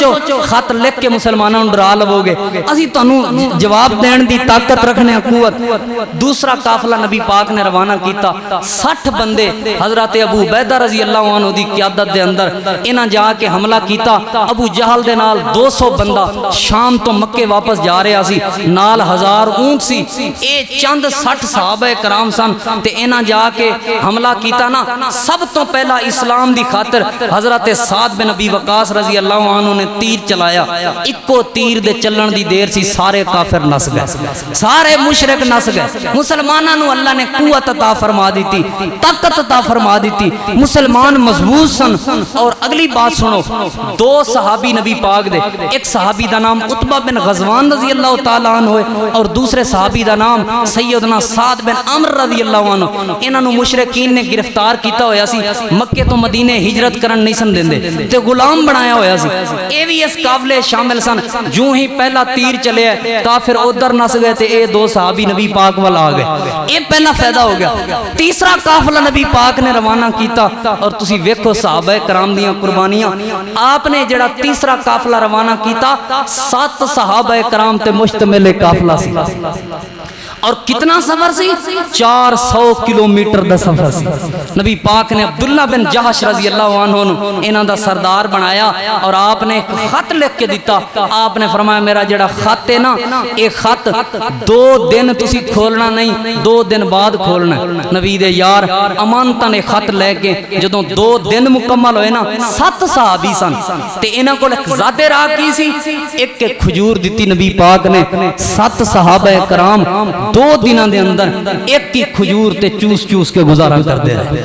Speaker 1: سوچو خط لکھ کے مسلمانوں ڈرا لو گے، اسی تانوں جواب دین دی طاقت رکھنے قوت۔ دوسرا قافلہ نبی پاک نے روانہ کیتا، 60 بندے حضرت ابو عبیدہ رضی اللہ عنہ دی قیادت دے اندر انہاں جا کے حملہ کیتا۔ ابو جہل دے نال 200 بندہ شام تو مکے واپس جا رہا سی، نال 1000 اونٹ سی، اے چند 60 صحابہ کرام سن تے انہاں جا کے حملہ کیتا نا۔ سب تو پہلا اسلام دی خاطر حضرت سعد بن ابی وقاص رضی اللہ عنہ نے تیر چلایا، اکو تیر دے چلن دی دیر سی سارے کافر نس گئے، سارے مشرک نس گئے۔ مسلمانوں نو اللہ نے قوت عطا فرما دیتی، طاقت عطا فرما دیتی، مسلمان مضبوط سن۔ اور اگلی بات سنو، 2 صحابی نبی پاک دے، ایک صحابی دا نام عتبہ بن غزوان رضی اللہ تعالی عنہ ہوئے اور دوسرے صحابی دا نام سیدنا سعد بن عمرو رضی اللہ عنہ۔ انہاں نو مشرکین نے گرفتار کیتا ہویا سی، مکے تو مدینے ہجرت کرن نہیں سن دیندے تے غلام بنایا ہویا سی، اے بھی اس قافلے شامل سن۔ جو ہی پہلا تیر چلے کافر ادھر نس گئے تے اے 2 صحابی نبی پاک والا آ گئے، اے پہلا فائدہ ہو گیا۔ تیسرا قافلہ نبی پاک نے روانہ کیتا اور تسی ویکھو صحابہ کرام دیاں قربانیاں۔ آپ نے جڑا تیسرا قافلہ روانہ کیتا 7 صحابہ کرام تے مشتمل ایک قافلہ سی، اور کتنا سفر سی؟ 400 کلومیٹر دا سفر سی۔ نبی پاک نے عبداللہ بن جہش رضی اللہ عنہ انہاں دا سردار بنایا اور آپ نے خط لکھ کے دیتا۔ آپ نے فرمایا میرا جڑا خط ہے نا، اے خط 2 دن تسی کھولنا نہیں، 2 دن بعد کھولنا۔ نبی دے یار امانتاں نے خط لے کے جدوں 2 دن مکمل ہوئے نا، 7 صحابی سن تے انہاں کول ایک ذات راہ کی سی، ایک کھجور دتی نبی پاک نے۔ 7 صحابہ کرام 2 دنوں دے اندر ایک کی کھجور تے چوس چوس کے گزارا کر دے رہے،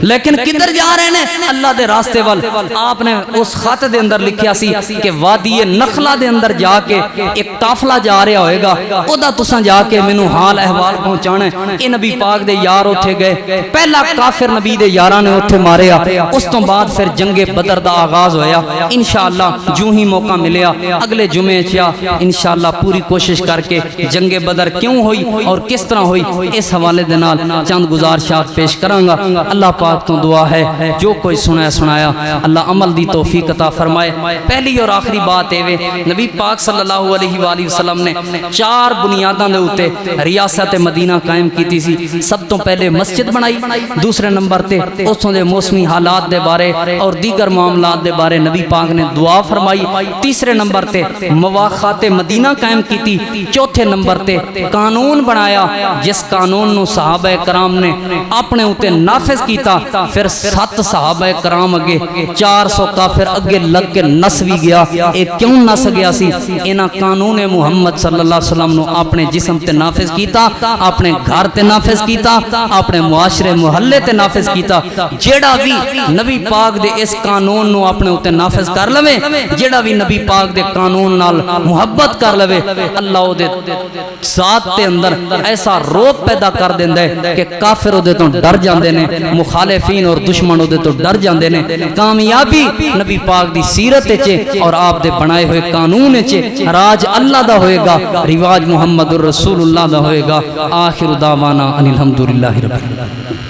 Speaker 1: لیکن کدھر جا رہے ہیں؟ اللہ دے راستے وال۔ آپ نے اس خط دے اندر لکھیا سی کہ وادی نخلا دے اندر جا کے ایک قافلہ جا رہا ہوئے گا، او دا تساں جا کے مینوں حال احوال پہنچانا ہے۔ اے نبی پاک دے یار اوتھے گئے، پہلا کافر نبی دے یاراں نے اوتھے ماریا، اس تو بعد پھر جنگ بدر دا آغاز ہویا۔ انشاءاللہ جو ہی موقع ملیا اگلے جمعے چیا انشاءاللہ پوری کوشش کر کے جنگ بدر کیوں ہوئی اور کس طرح ہوئی اس حوالے دے نال چند گزارشات پیش کروں گا۔ اللہ پاک تو دعا ہے جو کوئی سنایا اللہ عمل دی توفیق عطا فرمائے۔ پہلی اور آخری بات ہے نبی پاک صلی اللہ علیہ وآلہ وسلم نے 4 بنیاداں دے اوتے ریاست مدینہ قائم کیتی سی۔ سب تو پہلے مسجد بنائی، دوسرے نمبر تے اسوں دے موسمی حالات دے بارے اور دیگر معاملات دے بارے نبی پاک نے دعا فرمائی، تیسرے نمبر تے مواخات مدینہ قائم کیتی، چوتھے نمبر تے قانون بنایا جس قانون نو صحابہ کرام نے اپنے اوتے نافذ کیتا۔ پھر 7 صحابہ کرام اگے 400 کافر اگے لگ کے نس بھی گیا۔ ایک کیوں نس گیا سی؟ انہاں قانون محمد صلی اللہ علیہ وسلم نو اپنے جسم تے نافذ کیتا، اپنے گھر تے نافذ کیتا، اپنے معاشرے محلے تے نافذ کیتا۔ جیڑا بھی نبی پاک دے اس قانون نو اپنے اوتے نافذ کر لوے، جیڑا بھی نبی پاک دے قانون نال محبت کر لوے، اللہ او دے ذات تے اندر ایسا روب پیدا کر دیندا ہے کہ کافر دے تو ڈر جاندے نے، مخالفین اور دشمن دے تو ڈر جاندے نے۔ کامیابی نبی پاک دی سیرت وچ اور آپ دے بنائے ہوئے قانون وچ، راج اللہ دا ہوئے گا، رواج محمد الرسول اللہ دا ہوئے گا۔ آخر دعوانا ان الحمدللہ رب العالمین۔